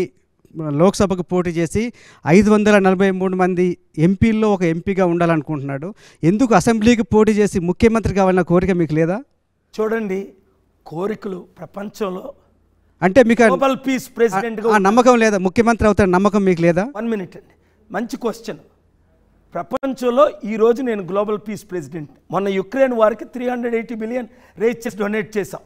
లోక్సభకు పోటీ చేసి 543 మంది ఎంపీల్లో ఒక ఎంపీగా ఉండాలనుకుంటున్నాడు? ఎందుకు అసెంబ్లీకి పోటీ చేసి ముఖ్యమంత్రి కావాలన్న కోరిక మీకు లేదా? చూడండి, కోరికలు ప్రపంచంలో అంటే మీకు గ్లోబల్ పీస్ ప్రెసిడెంట్గా నమ్మకం లేదా? ముఖ్యమంత్రి అవుతాడు నమ్మకం మీకు లేదా? 1 minute అండి, మంచి క్వశ్చన్. ప్రపంచంలో ఈరోజు నేను గ్లోబల్ పీస్ ప్రెసిడెంట్. మొన్న యుక్రెయిన్ వారికి $380 బిలియన్ రేజ్ చేసి డొనేట్ చేశాం.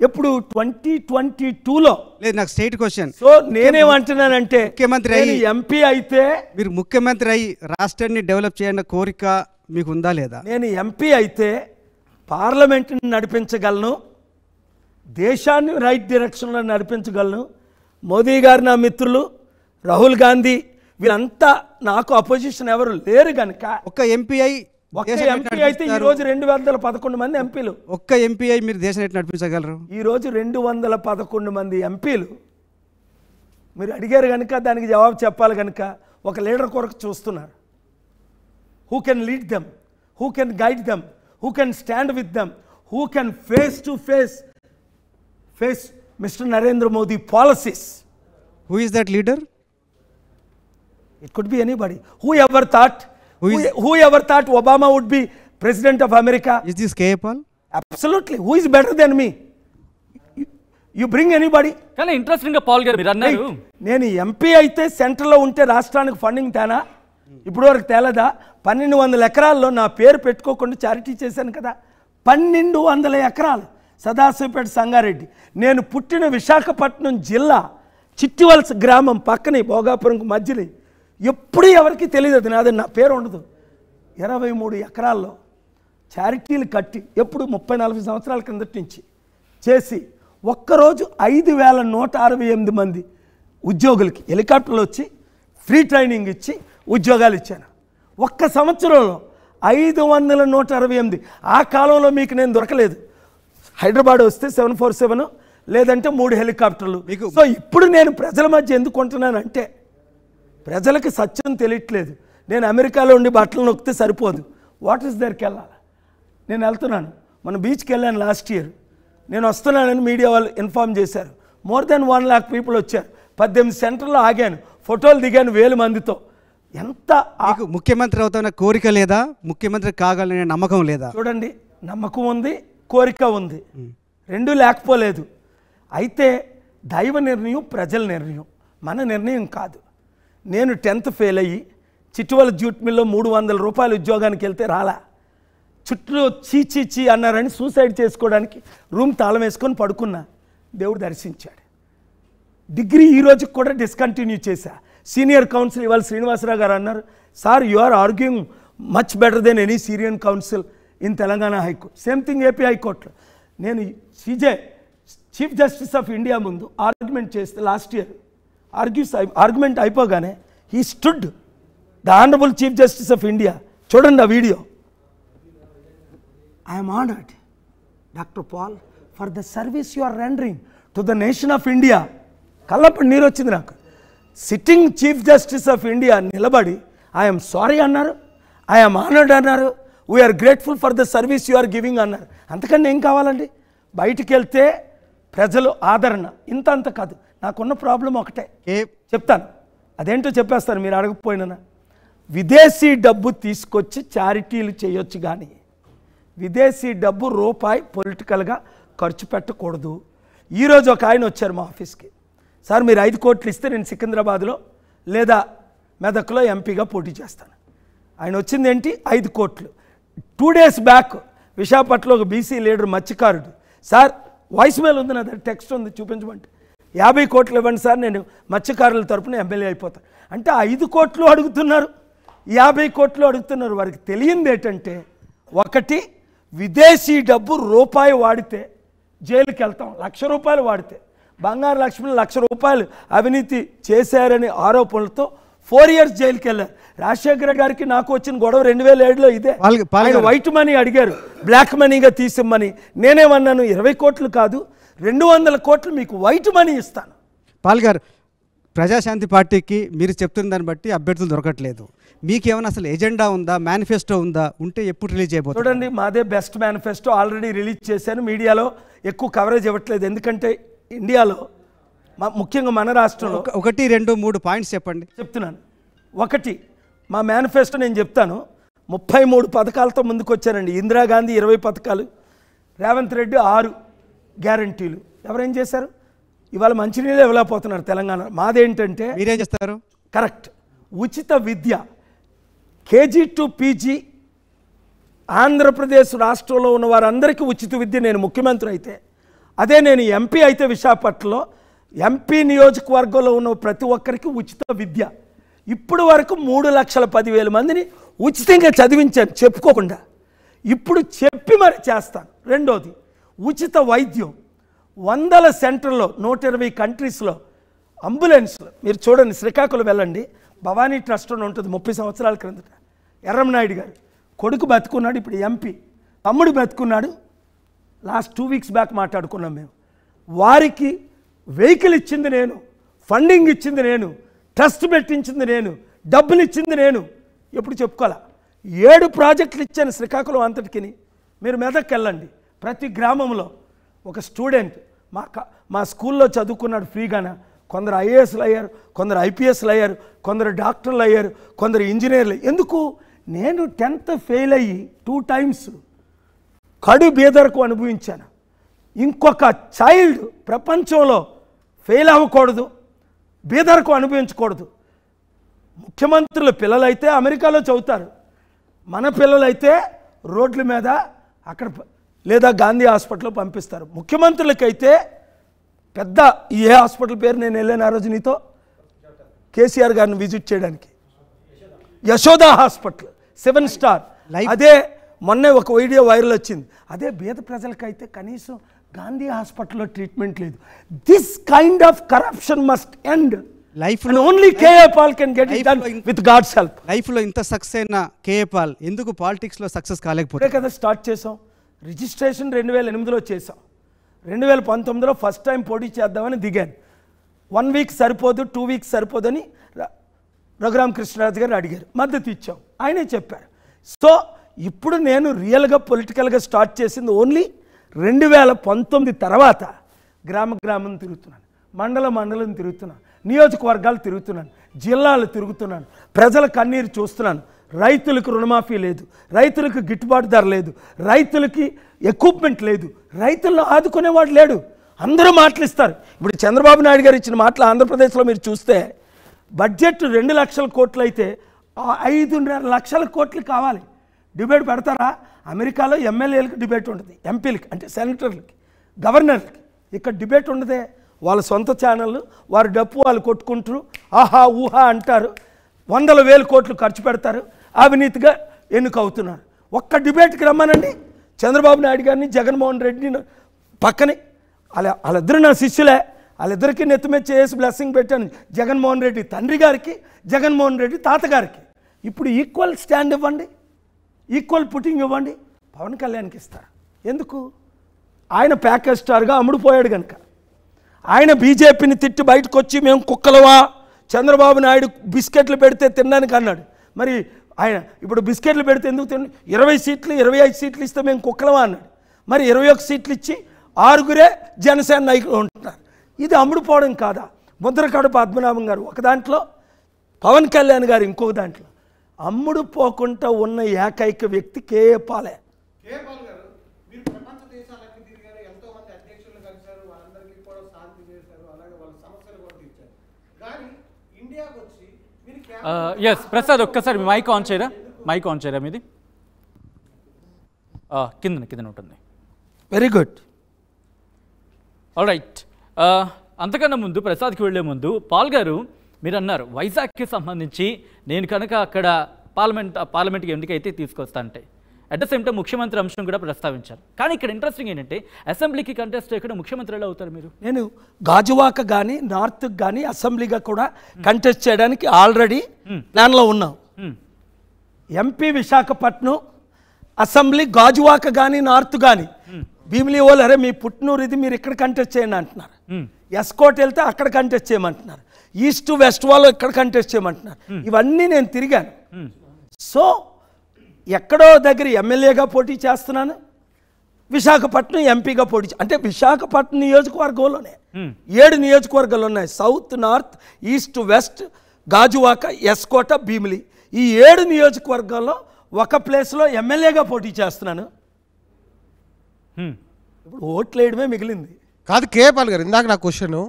ఎప్పుడు 2022లో. లేదు, నాకు స్ట్రైట్ క్వశ్చన్. సో నేనేమంటున్నానంటే ముఖ్యమంత్రి ఎంపీ అయితే, మీరు ముఖ్యమంత్రి అయ్యి రాష్ట్రాన్ని డెవలప్ చేయాలన్న కోరిక మీకు ఉందా లేదా? నేను ఎంపీ అయితే పార్లమెంట్ని నడిపించగలను, దేశాన్ని రైట్ డైరెక్షన్లో నడిపించగలను. మోదీ గారు నా మిత్రులు, రాహుల్ గాంధీ వీళ్ళంతా నాకు అపోజిషన్ ఎవరు లేరు కనుక ఒక్క ఎంపీ అయితే ఈరోజు 211 మంది ఎంపీలు. ఒక్క ఎంపీ మీరు దేశాన్ని ఎట్లా నడిపించగలరు? ఈరోజు 211 మంది ఎంపీలు మీరు అడిగారు కనుక దానికి జవాబు చెప్పాలి కనుక ఒక లీడర్ కొరకు చూస్తున్నారు. Who can lead them, who can guide them, who can stand with them, who can face to face Mr. Narendra Modi policies. Who is that leader? It could be anybody. Whoever thought Obama would be president of America? Is this K.A. Paul? Absolutely. Who is better than me? You bring anybody? కానీ interesting గా Paul గారు మీరు అన్నారు, నేను MP అయితే సెంట్రల్లో ఉంటే రాష్ట్రానికి ఫండింగ్ తేనా? ఇప్పుడు వరకు తేలదా? 1200 ఎకరాల్లో నా పేరు పెట్టుకోకుండా చారిటీ చేశాను కదా. 1200 ఎకరాలు సదాశివపేట సంగారెడ్డి. నేను పుట్టిన విశాఖపట్నం జిల్లా చిట్టివలస గ్రామం పక్కనే భోగాపురంకు మధ్యలో. ఎప్పుడు ఎవరికి తెలియదు అది నాది, నా పేరు ఉండదు. 23 ఎకరాల్లో చారిటీలు కట్టి ఎప్పుడు 30-40 సంవత్సరాల కిందటి నుంచి చేసి ఒక్కరోజు 5168 మంది ఉద్యోగులకి హెలికాప్టర్లు వచ్చి ఫ్రీ ట్రైనింగ్ ఇచ్చి ఉద్యోగాలు ఇచ్చాను. ఒక్క సంవత్సరంలో 5168. ఆ కాలంలో మీకు నేను దొరకలేదు. హైదరాబాద్ వస్తే 747 లేదంటే 3 హెలికాప్టర్లు. సో ఇప్పుడు నేను ప్రజల మధ్య ఎందుకు ఉంటున్నానంటే ప్రజలకి సత్యం తెలియట్లేదు. నేను అమెరికాలో ఉండి బట్టలు నొక్కితే సరిపోదు, వాట్ ఈస్ దగ్గరికి వెళ్ళాలి. నేను వెళ్తున్నాను, మన బీచ్కి వెళ్ళాను లాస్ట్ ఇయర్. నేను వస్తున్నానని మీడియా వాళ్ళు ఇన్ఫార్మ్ చేశారు. మోర్ దెన్ 1 lakh పీపుల్ వచ్చారు. 18 సెంటర్లో ఆగాను, ఫోటోలు దిగాను 1000 మందితో. ఎంత ముఖ్యమంత్రి అవుతున్న కోరిక లేదా? ముఖ్యమంత్రి కాగలనే నమ్మకం లేదా? చూడండి, నమ్మకం ఉంది, కోరిక ఉంది, రెండూ లేకపోలేదు. అయితే దైవ నిర్ణయం, ప్రజల నిర్ణయం, మన నిర్ణయం కాదు. నేను 10th ఫెయిల్ అయ్యి చిట్టువల జూట్ మిల్లో 300 రూపాయలు ఉద్యోగానికి వెళ్తే రాలా. చుట్టూ చీ అన్నారని సూసైడ్ చేసుకోవడానికి రూమ్ తాళం వేసుకొని పడుకున్నా. దేవుడు దర్శించాడు. డిగ్రీ ఈ రోజుకి కూడా డిస్కంటిన్యూ చేశా. సీనియర్ కౌన్సిల్ ఇవాళ శ్రీనివాసరావు గారు అన్నారు, sir you are arguing much better than any senior counsel in Telangana high court. Same thing AP హైకోర్టులో. నేను CJ chief justice of India ముందు ఆర్గ్యుమెంట్ చేస్తే లాస్ట్ ఇయర్ ఆర్గ్యుమెంట్ అయిపోగానే he stood the honourable chief justice of India. చూడండి ఆ video. I'm honoured doctor Paul for the service you are rendering to the nation of India. కళ్ళప్పుడు నీరు వచ్చింది నాకు. Sitting chief justice of India నిలబడి I'm sorry అన్నారు, I'm honoured అన్నారు, we're grateful for the service you are giving అన్నారు. అంతకన్నా ఏం కావాలండి? బయటికి వెళ్తే ప్రజలు ఆదరణ ఇంత కాదు. నాకున్న ప్రాబ్లం ఒకటే చెప్తాను, అదేంటో చెప్పేస్తాను మీరు అడగకపోయినా. విదేశీ డబ్బు తీసుకొచ్చి చారిటీలు చేయొచ్చు, కానీ విదేశీ డబ్బు రూపాయి పొలిటికల్గా ఖర్చు పెట్టకూడదు. ఈరోజు ఒక ఆయన వచ్చారు మా ఆఫీస్కి, సార్ మీరు 5 కోట్లు ఇస్తే నేను సికింద్రాబాద్లో లేదా మెదక్లో ఎంపీగా పోటీ చేస్తాను. ఆయన వచ్చింది ఏంటి? 5 కోట్లు. 2 days బ్యాక్ విశాఖపట్నంలో ఒక బీసీ లీడర్ మత్స్యకారుడు, సార్ వాయిస్ మెయిల్ ఉంది నా దగ్గర, టెక్స్ట్ ఉంది చూపించమంటే, 50 కోట్లు ఇవ్వండి సార్, నేను మత్స్యకారుల తరపున ఎమ్మెల్యే అయిపోతాను అంటే 5 కోట్లు అడుగుతున్నారు, 50 కోట్లు అడుగుతున్నారు. వారికి తెలియంది ఏంటంటే, ఒకటి విదేశీ డబ్బు రూపాయి వాడితే జైలుకి వెళ్తాం, 1,00,000 రూపాయలు వాడితే. బంగారు లక్ష్మిని 1,00,000 రూపాయలు అవినీతి చేశారని ఆరోపణలతో 4 years జైలుకి వెళ్ళారు. రాజశేఖర గారికి నాకు వచ్చిన గొడవ 2007లో ఇదే. వైట్ మనీ అడిగారు, బ్లాక్ మనీగా తీసిమ్మని. నేనేమన్నాను, 20 కోట్లు కాదు 200 కోట్లు మీకు వైట్ మనీ ఇస్తాను. పాల్ గారు, ప్రజాశాంతి పార్టీకి మీరు చెప్తున్న దాన్ని బట్టి అభ్యర్థులు దొరకట్లేదు. మీకేమైనా అసలు ఎజెండా ఉందా, మేనిఫెస్టో ఉందా? ఉంటే ఎప్పుడు రిలీజ్ అయిపోతుంది? చూడండి, మాదే బెస్ట్ మేనిఫెస్టో ఆల్రెడీ రిలీజ్ చేశాను. మీడియాలో ఎక్కువ కవరేజ్ ఇవ్వట్లేదు, ఎందుకంటే ఇండియాలో ముఖ్యంగా మన రాష్ట్రంలో 1, 2, 3 పాయింట్స్ చెప్పండి. చెప్తున్నాను. 1, మా మేనిఫెస్టో నేను చెప్తాను. 33 పథకాలతో ముందుకు వచ్చారండి. ఇందిరాగాంధీ 20 పథకాలు, రేవంత్ రెడ్డి 6 గ్యారంటీలు. ఎవరేం చేశారు? ఇవాళ మంచినీళ్ళు ఇవ్వలేకపోతున్నారు తెలంగాణ. మాదేంటంటే మీరేం చేస్తారు? కరెక్ట్, ఉచిత విద్య KG to PG ఆంధ్రప్రదేశ్ రాష్ట్రంలో ఉన్న వారందరికీ ఉచిత విద్య. నేను ముఖ్యమంత్రి అయితే అదే నేను ఎంపీ అయితే విశాఖపట్నంలో ఎంపీ నియోజకవర్గంలో ఉన్న ప్రతి ఒక్కరికి ఉచిత విద్య ఇప్పుడు వరకు 3,10,000 మందిని ఉచితంగా చదివించాను చెప్పుకోకుండా. ఇప్పుడు చెప్పి మరి చేస్తాను. రెండోది ఉచిత వైద్యం 100 సెంటర్లో 120 కంట్రీస్లో అంబులెన్స్లో మీరు చూడండి. శ్రీకాకుళం వెళ్ళండి, భవానీ ట్రస్ట్ అని ఉంటుంది. 30 సంవత్సరాల క్రిందట ఎర్రంనాయుడు గారు కొడుకు బతుకున్నాడు, ఇప్పుడు ఎంపీ. తమ్ముడు బతుకున్నాడు, లాస్ట్ 2 వీక్స్ బ్యాక్ మాట్లాడుకున్నాం మేము. వారికి వెహికల్ ఇచ్చింది నేను, ఫండింగ్ ఇచ్చింది నేను, ట్రస్ట్ పెట్టించింది నేను, డబ్బులు ఇచ్చింది నేను. ఎప్పుడు చెప్పుకోవాలా. 7 ప్రాజెక్టులు ఇచ్చాను శ్రీకాకుళం అంతటికి. మీరు మెదక్కి వెళ్ళండి, ప్రతి గ్రామంలో ఒక స్టూడెంట్ మా స్కూల్లో చదువుకున్నాడు ఫ్రీగానే. కొందరు ఐఏఎస్లు అయ్యారు, కొందరు ఐపీఎస్లు అయ్యారు, కొందరు డాక్టర్లు అయ్యారు, కొందరు ఇంజనీర్లు. ఎందుకు? నేను 10th ఫెయిల్ అయ్యి 2 times కడు బీదరకు అనుభవించాను. ఇంకొక చైల్డ్ ప్రపంచంలో ఫెయిల్ అవ్వకూడదు, బీదరకు అనుభవించకూడదు. ముఖ్యమంత్రుల పిల్లలైతే అమెరికాలో చదువుతారు, మన పిల్లలైతే రోడ్ల మీద అక్కడ లేదా గాంధీ హాస్పిటల్లో పంపిస్తారు. ముఖ్యమంత్రులకైతే పెద్ద ఏ హాస్పిటల్ పేరు నేను వెళ్ళాను ఆ రోజు నీతో కేసీఆర్ గారిని విజిట్ చేయడానికి, యశోదా హాస్పిటల్ 7 స్టార్. అదే మొన్నే ఒక వీడియో వైరల్ వచ్చింది. అదే బీద ప్రజలకైతే కనీసం గాంధీ హాస్పిటల్లో ట్రీట్మెంట్ లేదు. This kind of corruption must end. Life only KA Paul can get it done with God's help. లైఫ్లో ఇంత సక్సెస్ అయిన కేఏ పాల్ ఎందుకు పాలిటిక్స్లో సక్సెస్ కాలేకపోతే కదా స్టార్ట్ చేసాం. రిజిస్ట్రేషన్ 2008లో చేసాం. 2019లో ఫస్ట్ టైం పోటీ చేద్దామని దిగాను. 1 వీక్ సరిపోదు, 2 వీక్స్ సరిపోదని రఘురామ కృష్ణరాజు గారు అడిగారు, మద్దతు ఇచ్చాం. ఆయనే చెప్పారు. సో ఇప్పుడు నేను రియల్గా పొలిటికల్గా స్టార్ట్ చేసింది ఓన్లీ 2019 తర్వాత. గ్రామం తిరుగుతున్నాను, మండలం తిరుగుతున్నాను, నియోజకవర్గాలు తిరుగుతున్నాను, జిల్లాలు తిరుగుతున్నాను, ప్రజల కన్నీరు చూస్తున్నాను. రైతులకు రుణమాఫీ లేదు, రైతులకు గిట్టుబాటు ధర లేదు, రైతులకి ఎక్విప్మెంట్ లేదు, రైతులను ఆదుకునేవాడు లేడు. అందరూ మాటలు ఇస్తారు. ఇప్పుడు చంద్రబాబు నాయుడు గారు ఇచ్చిన మాటలు ఆంధ్రప్రదేశ్లో మీరు చూస్తే బడ్జెట్ 2 లక్షల కోట్లు అయితే 5.5 లక్షల కోట్లు కావాలి. డిబేట్ పెడతారా? అమెరికాలో ఎమ్మెల్యేలకు డిబేట్ ఉంటుంది, ఎంపీలకి అంటే సెనేటర్లకి, గవర్నర్లకి. ఇక్కడ డిబేట్ ఉండదే. వాళ్ళ సొంత ఛానళ్ళు, వారి డప్పు వాళ్ళు కొట్టుకుంటారు, ఆహా ఊహా అంటారు, 100,000 కోట్లు ఖర్చు పెడతారు, అవినీతిగా ఎన్నికవుతున్నారు. ఒక్క డిబేట్కి రమ్మనండి చంద్రబాబు నాయుడు గారిని, జగన్మోహన్ రెడ్డిని పక్కనే. వాళ్ళిద్దరు నా శిష్యులే. వాళ్ళిద్దరికీ నెత్తిమీద చేసి బ్లెస్సింగ్ పెట్టాను. జగన్మోహన్ రెడ్డి తండ్రి గారికి, జగన్మోహన్ రెడ్డి తాతగారికి. ఇప్పుడు ఈక్వల్ స్టాండ్ ఇవ్వండి, ఈక్వల్ పుట్టింగ్ ఇవ్వండి. పవన్ కళ్యాణ్కి ఇస్తారు. ఎందుకు? ఆయన ప్యాకేజ్ స్టార్గా అమ్ముడుపోయాడు కనుక. ఆయన బీజేపీని తిట్టి బయటకు వచ్చి మేము కుక్కలవా, చంద్రబాబు నాయుడు బిస్కెట్లు పెడితే తినడానికి అన్నాడు. మరి ఆయన ఇప్పుడు బిస్కెట్లు పెడితే ఎందుకు 20 సీట్లు 25 సీట్లు ఇస్తే మేము కుక్కలవా అన్నాడు. మరి 21 సీట్లు ఇచ్చి 6 జనసేన నాయకులు ఉంటున్నారు. ఇది అమ్ముడుపోవడం కాదా? ముద్రకాడ పద్మనాభం గారు ఒక దాంట్లో, పవన్ కళ్యాణ్ గారు ఇంకొక దాంట్లో. అమ్ముడు పోకుండా ఉన్న ఏకైక వ్యక్తి కేఏ పాలే. ఎస్ ప్రసాద్, ఒక్కసారి మైక్ ఆన్ చేయరా మీది? కింద ఉంటుంది. Very good. All right. అంతకన్నా ముందు ప్రసాద్కి వెళ్లే ముందు పాల్ గారు మీరు అన్నారు వైజాగ్కి సంబంధించి నేను కనుక అక్కడ పార్లమెంట్కి ఎందుకైతే తీసుకొస్తా అంటే అట్ ద సేమ్ టైం ముఖ్యమంత్రి అంశం కూడా ప్రస్తావించారు. కానీ ఇక్కడ ఇంట్రెస్టింగ్ ఏంటంటే అసెంబ్లీకి కంటెస్ట్ ఇక్కడ ముఖ్యమంత్రి ఎలా అవుతారు మీరు? నేను గాజువాక కానీ నార్త్కి కానీ అసెంబ్లీగా కూడా కంటెస్ట్ చేయడానికి ఆల్రెడీ ప్లాన్లో ఉన్నాం. ఎంపీ విశాఖపట్నం, అసెంబ్లీ గాజువాక కానీ నార్త్ కానీ. భీమిలి వాళ్ళు అరే మీ పుట్టినూరు ఇది, మీరు ఇక్కడ కంటెస్ట్ చేయండి అంటున్నారు. ఎస్కోట్ వెళ్తే అక్కడ కంటెస్ట్ చేయమంటున్నారు. ఈస్ట్ వెస్ట్ వాళ్ళు ఇక్కడ కంటెస్ట్ చేయమంటున్నారు. ఇవన్నీ నేను తిరిగాను. సో ఎక్కడో దగ్గర ఎమ్మెల్యేగా పోటీ చేస్తున్నాను, విశాఖపట్నం ఎంపీగా పోటీ. అంటే విశాఖపట్నం నియోజకవర్గంలోనే 7 నియోజకవర్గాలు ఉన్నాయి. South, north, east, west, Gajuwaka, S. Kota, Bheemili. ఈ 7 నియోజకవర్గాల్లో ఒక ప్లేస్లో ఎమ్మెల్యేగా పోటీ చేస్తున్నాను. ఇప్పుడు ఓట్లు వేయడమే మిగిలింది. కాదు కేపాల్ గారు, ఇందాక నా క్వశ్చన్,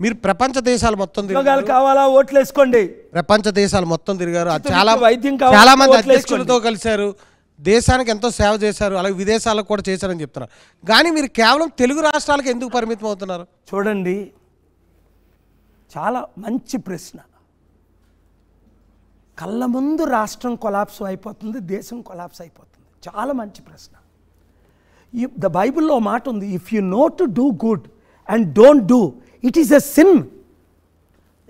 మీరు ప్రపంచ దేశాలు మొత్తం ఉద్యోగాలు కావాలా? ఓట్లు వేసుకోండి. ప్రపంచ దేశాలు మొత్తం తిరిగారు, వైద్యం చాలా మంది అధ్యక్షులతో కలిశారు, దేశానికి ఎంతో సేవ చేశారు, అలాగే విదేశాలకు కూడా చేశారని చెప్తున్నారు. కానీ మీరు కేవలం తెలుగు రాష్ట్రాలకు ఎందుకు పరిమితం అవుతున్నారు? చూడండి, చాలా మంచి ప్రశ్న. కళ్ళ ముందు రాష్ట్రం కొలాప్స్ అయిపోతుంది, దేశం కొలాప్స్ అయిపోతుంది. చాలా మంచి ప్రశ్న. ద బైబిల్లో మాట ఉంది, if you know to do good and don't do, it is a sin.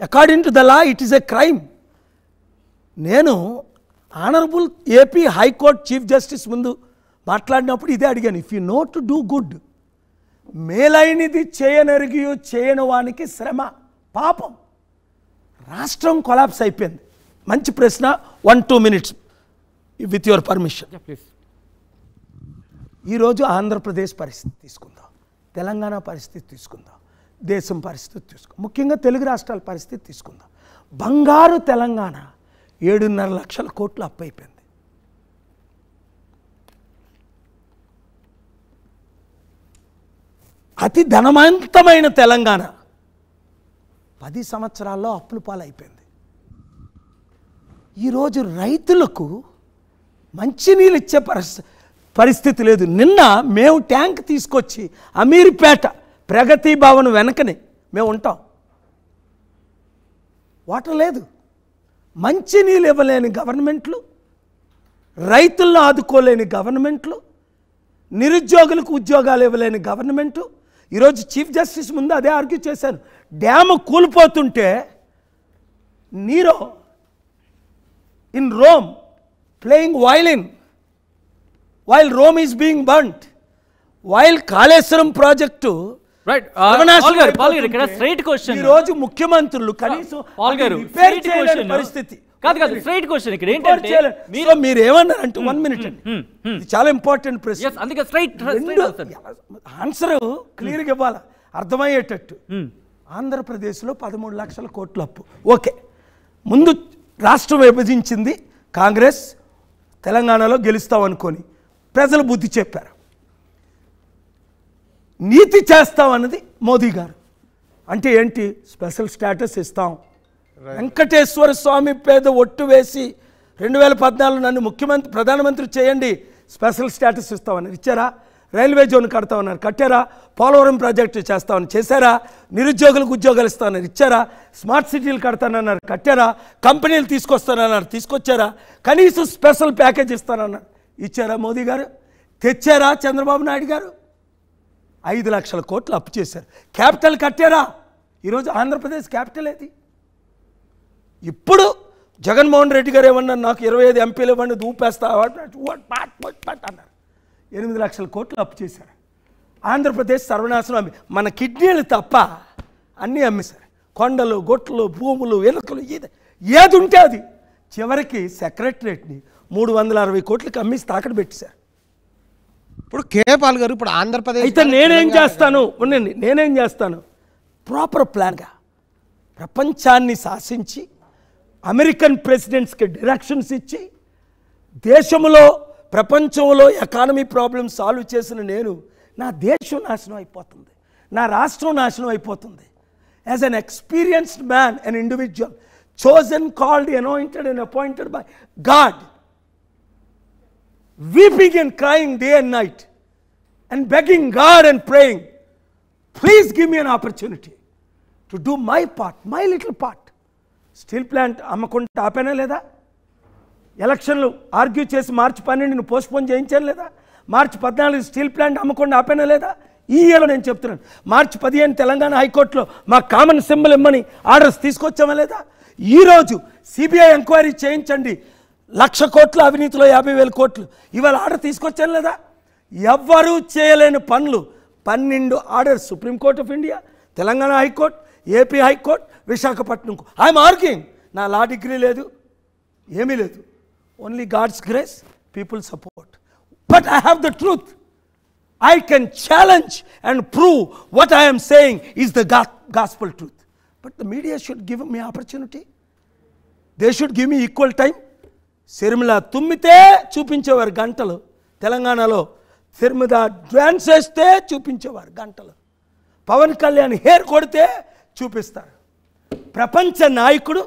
According to the law it is a crime. నేను honourable AP high court chief justice ముందు మాట్లాడినప్పుడు ఇదే అడిగాను, if you know to do good, మేలైనది చేయనరిగి చేయని వానికి శ్రమ, పాపం. రాష్ట్రం కొలాప్స్ అయిపోయింది. మంచి ప్రశ్న. 1-2 minutes with your permission. Please. ఈరోజు ఆంధ్రప్రదేశ్ పరిస్థితి తీసుకుందాం, తెలంగాణ పరిస్థితి తీసుకుందాం, దేశం పరిస్థితి తీసుకుందాం, ముఖ్యంగా తెలుగు రాష్ట్రాల పరిస్థితి తీసుకుందాం. బంగారు తెలంగాణ 7.5 లక్షల కోట్లు అప్పు అయిపోయింది. అతి ధనవంతమైన తెలంగాణ 10 సంవత్సరాల్లో అప్పుల పాలైపోయింది. ఈరోజు రైతులకు మంచినీళ్ళు ఇచ్చే పరిస్థితి లేదు. నిన్న మేము ట్యాంక్ తీసుకొచ్చి అమీర్పేట ప్రగతి భవన్ వెనకనే మేము ఉంటాం, వాటర్ లేదు. మంచినీళ్ళు ఇవ్వలేని గవర్నమెంట్లు, రైతులను ఆదుకోలేని గవర్నమెంట్లు, నిరుద్యోగులకు ఉద్యోగాలు ఇవ్వలేని గవర్నమెంటు. ఈరోజు చీఫ్ జస్టిస్ ముందు అదే ఆర్గ్యూ చేశాను. డ్యాము కూలిపోతుంటే Nero in Rome playing violin while Rome is being burnt, while Kaleshwaram project ఈ రోజు ముఖ్యమంత్రులు కనీసం పరిస్థితి కాదు. స్ట్రైట్ క్వశ్చన్ ఇక్కడ ఏంటంటే మీరు ఏమన్నారంటే 1 minute అండి, చాలా ఇంపార్టెంట్ ప్రశ్న. అందుకే స్ట్రైట్ ఆన్సర్ క్లియర్గా ఇవ్వాలి, అర్థమయ్యేటట్టు. ఆంధ్రప్రదేశ్లో 13 లక్షల కోట్ల అప్పు. ఓకే, ముందు రాష్ట్రం విభజించింది కాంగ్రెస్, తెలంగాణలో గెలుస్తాం అనుకొని ప్రజలు బుద్ధి చెప్పారు. నీతి చేస్తామన్నది మోదీ గారు. అంటే ఏంటి? స్పెషల్ స్టేటస్ ఇస్తాం. వెంకటేశ్వర స్వామి పేద ఒట్టు వేసి 2014 నన్ను ప్రధానమంత్రి చేయండి, స్పెషల్ స్టేటస్ ఇస్తామన్నారు. ఇచ్చారా? రైల్వే జోన్ కడతామన్నారు, కట్టారా? పోలవరం ప్రాజెక్టు చేస్తామని చేశారా? నిరుద్యోగులకు ఉద్యోగాలు ఇస్తామన్నారు, ఇచ్చారా? స్మార్ట్ సిటీలు కడతానన్నారు, కట్టారా? కంపెనీలు తీసుకొస్తానన్నారు, తీసుకొచ్చారా? కనీసం స్పెషల్ ప్యాకేజ్ ఇస్తానన్నారు, ఇచ్చారా? మోదీ గారు తెచ్చారా? చంద్రబాబు నాయుడు గారు 5 లక్షల కోట్లు అప్పు చేశారు. క్యాపిటల్ కట్టారా? ఈరోజు ఆంధ్రప్రదేశ్ క్యాపిటల్ ఏది? ఇప్పుడు జగన్మోహన్ రెడ్డి గారు ఏమన్నారు, నాకు 25 ఎంపీలు ఇవ్వండి ఊపేస్తా అన్నారు. 8 లక్షల కోట్లు అప్పు చేశారు. ఆంధ్రప్రదేశ్ సర్వనాశనం. మన కిడ్నీలు తప్ప అన్నీ అమ్మేశారు. కొండలు, గొట్లు, భూములు, ఎలుకలు, ఏది ఉంటే అది. చివరికి సెక్రటరేట్ని 360 కోట్లకి అమ్మేసి తాకట్టు పెట్టేశారు. ఇప్పుడు కే పాల్ గారు, ఇప్పుడు ఆంధ్రప్రదేశ్ అయితే నేనేం చేస్తాను ప్రాపర్ ప్లాన్గా ప్రపంచాన్ని శాసించి అమెరికన్ ప్రెసిడెంట్స్కి డైరెక్షన్స్ ఇచ్చి దేశంలో ప్రపంచంలో ఎకానమీ ప్రాబ్లమ్స్ సాల్వ్ చేసిన నేను, నా దేశం నాశనం అయిపోతుంది, నా రాష్ట్రం నాశనం అయిపోతుంది. As an experienced man, an individual, chosen, called, anointed and appointed by God, weeping and crying day and night and begging God and praying, please give me an opportunity to do my part, my little part. Steel plant అమ్మకుండా ఆపేనా లేదా? ఎలక్షన్లు argue చేసి మార్చి 12 postpone చేయించాను లేదా? మార్చి 14 steel plant అమ్మకుండా ఆపేనా లేదా? ఈ ఇయర్లో నేను చెప్తున్నాను, మార్చి 15 తెలంగాణ హైకోర్టులో మా కామన్ సింబల్ ఇమ్మని ఆర్డర్స్ తీసుకొచ్చామా లేదా? ఈరోజు సిబిఐ ఎంక్వైరీ చేయించండి, 1,00,000 కోట్ల అవినీతిలో 50,000 కోట్లు, ఇవాళ ఆర్డర్ తీసుకొచ్చాను లేదా? ఎవ్వరూ చేయలేని పనులు 12 orders, supreme court of India, Telangana high court, AP high court, విశాఖపట్నంకు. I'm arguing. నా లా డిగ్రీ లేదు, ఏమీ లేదు, only God's grace, people support. But I have the truth. I can challenge and prove what I am saying is the gospel truth. But the media should give me opportunity. They should give me equal time. సిరిమిల తుమ్మితే చూపించేవారు గంటలు, తెలంగాణలో సిరిమిద dance చేస్తే చూపించేవారు గంటలు, Pawan Kalyan hair కొడితే చూపిస్తారు. ప్రపంచ నాయకుడు,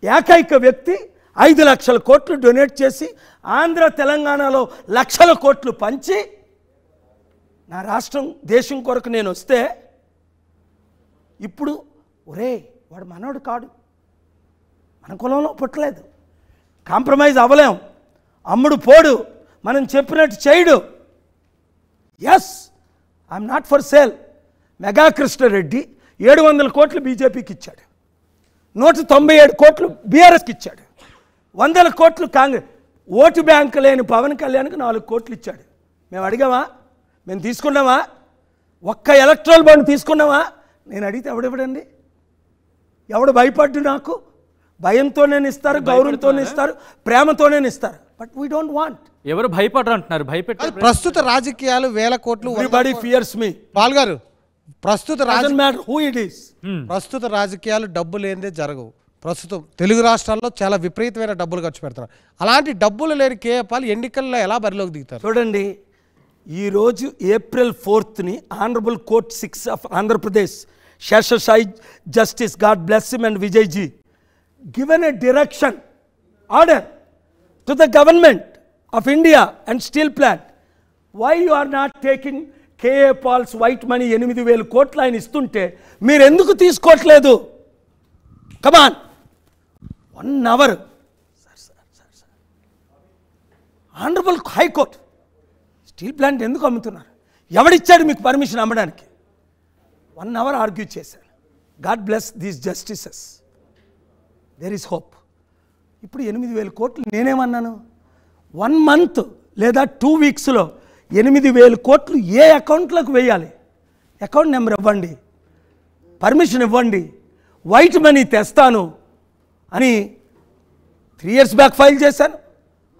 ఏకైక వ్యక్తి 5 లక్షల కోట్లు డొనేట్ చేసి ఆంధ్ర తెలంగాణలో లక్షల కోట్లు పంచి నా రాష్ట్రం దేశం కొరకు నేను వస్తే ఇప్పుడు ఒరే వాడు మనోడు కాడు, మన కులంలో పుట్టలేదు, కాంప్రమైజ్ అవ్వలేం, అమ్ముడు పోడు, మనం చెప్పినట్టు చేయడు. Yes, I'm not for sale. Mega Krishna Reddy 700 కోట్లు బీజేపీకి ఇచ్చాడు, 197 కోట్లు బీఆర్ఎస్కి ఇచ్చాడు, 100 కోట్లు కాంగ్రెస్. ఓటు బ్యాంకు లేని పవన్ కళ్యాణ్కి 4 కోట్లు ఇచ్చాడు. మేము అడిగామా? మేము తీసుకున్నామా? ఒక్క ఎలక్ట్రల్ బాండ్ తీసుకున్నామా? నేను అడిగితే ఎవడెవడండి? ఎవడు భయపడ్డు? నాకు భయంతోనే ఇస్తారు, గౌరవంతోనే ఇస్తారు, ప్రేమతోనే ఇస్తారు. But we don't want. ఎవరు భయపడరు అంటున్నారు? భయపెట్టారు. ప్రస్తుత రాజకీయాలు 1000 కోట్లు. ఎవ్రీబడీ ఫియర్స్ మీ. పాల్ గారు, ప్రస్తుత ప్రస్తుత రాజకీయాలు డబ్బు లేనిదే జరగవు. ప్రస్తుతం తెలుగు రాష్ట్రాల్లో చాలా విపరీతమైన డబ్బులు ఖర్చు పెడతారు. అలాంటి డబ్బులు లేని కేఏ పాల్ ఎన్నికల్లో ఎలా బరిలోకి దిగుతారు? చూడండి, ఈరోజు April 4th honourable court 6 of Andhra Pradesh Seshasai justice, God bless him and Vijay ji, given a direction order to the government of India and steel plant. Why you are not taking K A Paul's white money 8,000 కోట్లు ఆయన ఇస్తుంటే మీరు ఎందుకు తీసుకోవట్లేదు? Come on, 1 hour. Honourable high court steel plant ఎందుకు అమ్ముతున్నారు? ఎవడిచ్చాడు మీకు పర్మిషన్ అమ్మడానికి? 1 hour ఆర్గ్యూ చేశాను. God bless these justices, there is hope. ఇప్పుడు 8,000 కోట్లు నేనేమన్నాను? 1 month లేదా 2 weeksలో 8,000 కోట్లు ఏ అకౌంట్లోకి వేయాలి? అకౌంట్ నెంబర్ ఇవ్వండి, పర్మిషన్ ఇవ్వండి, వైట్ మనీ తెస్తాను అని 3 years బ్యాక్ ఫైల్ చేశాను.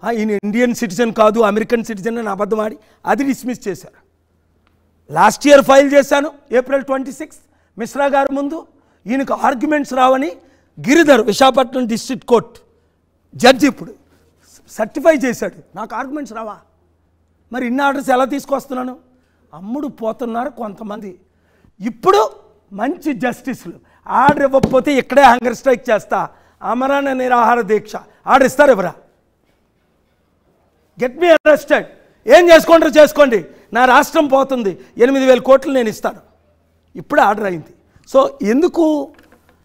ఈయన ఇండియన్ సిటిజన్ కాదు, అమెరికన్ సిటిజన్ అని అబద్ధం ఆడి అది డిస్మిస్ చేశారు. లాస్ట్ ఇయర్ ఫైల్ చేశాను April 26 మిశ్రా గారి ముందు. ఈయనకు ఆర్గ్యుమెంట్స్ రావని Giridhar Visakhapatnam district court judge ఇప్పుడు సర్టిఫై చేశాడు, నాకు ఆర్గ్యుమెంట్స్ రావా? మరి ఇన్ని ఆర్డర్స్ ఎలా తీసుకొస్తున్నాను? అమ్ముడు పోతున్నారు కొంతమంది. ఇప్పుడు మంచి జస్టిస్లు ఆర్డర్ ఇవ్వకపోతే ఇక్కడే హంగర్ స్ట్రైక్ చేస్తా, అమరణ నిరాహార దీక్ష ఆర్డర్ ఇస్తారు ఎవరా? Get me arrested. ఏం చేసుకుంటారో చేసుకోండి, నా రాష్ట్రం పోతుంది, 8,000 కోట్లు నేను ఇస్తాను. ఇప్పుడు ఆర్డర్ అయింది. సో ఎందుకు?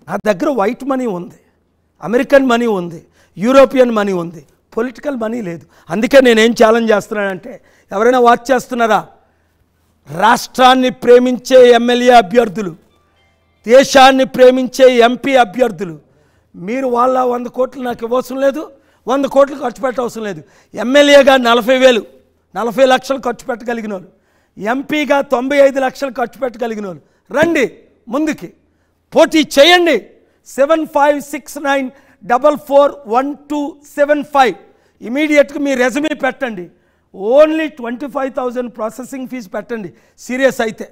నా దగ్గర వైట్ మనీ ఉంది, అమెరికన్ మనీ ఉంది, యూరోపియన్ మనీ ఉంది, పొలిటికల్ మనీ లేదు. అందుకే నేనేం ఛాలెంజ్ చేస్తున్నానంటే, ఎవరైనా వాచ్ చేస్తున్నారా? రాష్ట్రాన్ని ప్రేమించే ఎమ్మెల్యే అభ్యర్థులు, దేశాన్ని ప్రేమించే ఎంపీ అభ్యర్థులు, మీరు వాళ్ళ 100 కోట్లు నాకు ఇవ్వవసరం లేదు, 100 కోట్లు ఖర్చు పెట్టవసరం లేదు. ఎమ్మెల్యేగా 40,000 40 లక్షలు ఖర్చు పెట్టగలిగిన వాళ్ళు, ఎంపీగా 95 లక్షలు ఖర్చు పెట్టగలిగిన వాళ్ళు రండి, ముందుకి పోటీ చేయండి. 7569441275 ఇమీడియట్గా మీ రెజ్యూమే పెట్టండి. ఓన్లీ 25,000 ప్రాసెసింగ్ ఫీజు పెట్టండి సీరియస్ అయితే.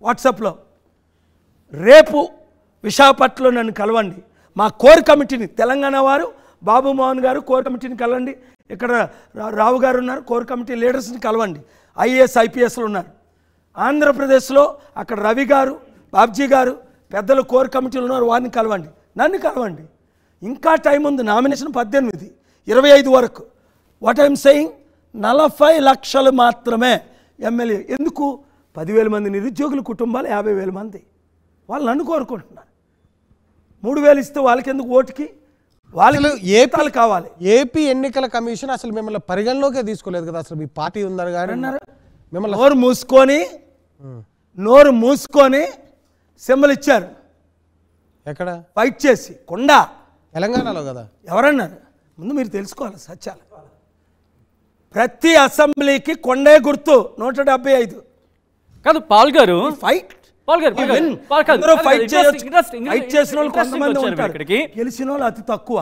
వాట్సాప్లో రేపు విశాఖపట్నంలో నన్ను కలవండి. మా కోర్ కమిటీని, తెలంగాణ వారు బాబు మోహన్ గారు కోర్ కమిటీని కలవండి, ఇక్కడ రావు గారు ఉన్నారు, కోర్ కమిటీ లీడర్స్ని కలవండి, IAS IPSలు ఉన్నారు. ఆంధ్రప్రదేశ్లో అక్కడ రవి గారు, బాబ్జీ గారు పెద్దలు కోర్ కమిటీలు ఉన్నారు, వారిని కలవండి, నన్ను కలవండి. ఇంకా టైం ఉంది. నామినేషన్ 18, 25 వరకు. వాట్ ఐఎమ్ సెయింగ్, 40 లక్షలు మాత్రమే ఎమ్మెల్యే. ఎందుకు? 10,000 మంది నిరుద్యోగుల కుటుంబాలు, 50,000 మంది వాళ్ళు నన్ను కోరుకుంటున్నారు. 3,000 ఇస్తే వాళ్ళకి ఎందుకు ఓటుకి? వాళ్ళు ఏతాలు కావాలి. ఏపీ ఎన్నికల కమిషన్ అసలు మిమ్మల్ని పరిగణలోకే తీసుకోలేదు కదా. అసలు మీ పార్టీ ఉందని కానీ మిమ్మల్ని నోరు మూసుకొని సింబల్ ఇచ్చారు. ఎక్కడ? ఫైట్ చేసి కొండ తెలంగాణలో కదా. ఎవరన్నారు? ముందు మీరు తెలుసుకోవాలి సత్యాలు. ప్రతి అసెంబ్లీకి కొండే గుర్తు 175 కాదు పాల్ గారు. ఫైట్ చేసిన వాళ్ళు కొంతమంది ఉంటారు, గెలిచిన వాళ్ళు అతి తక్కువ.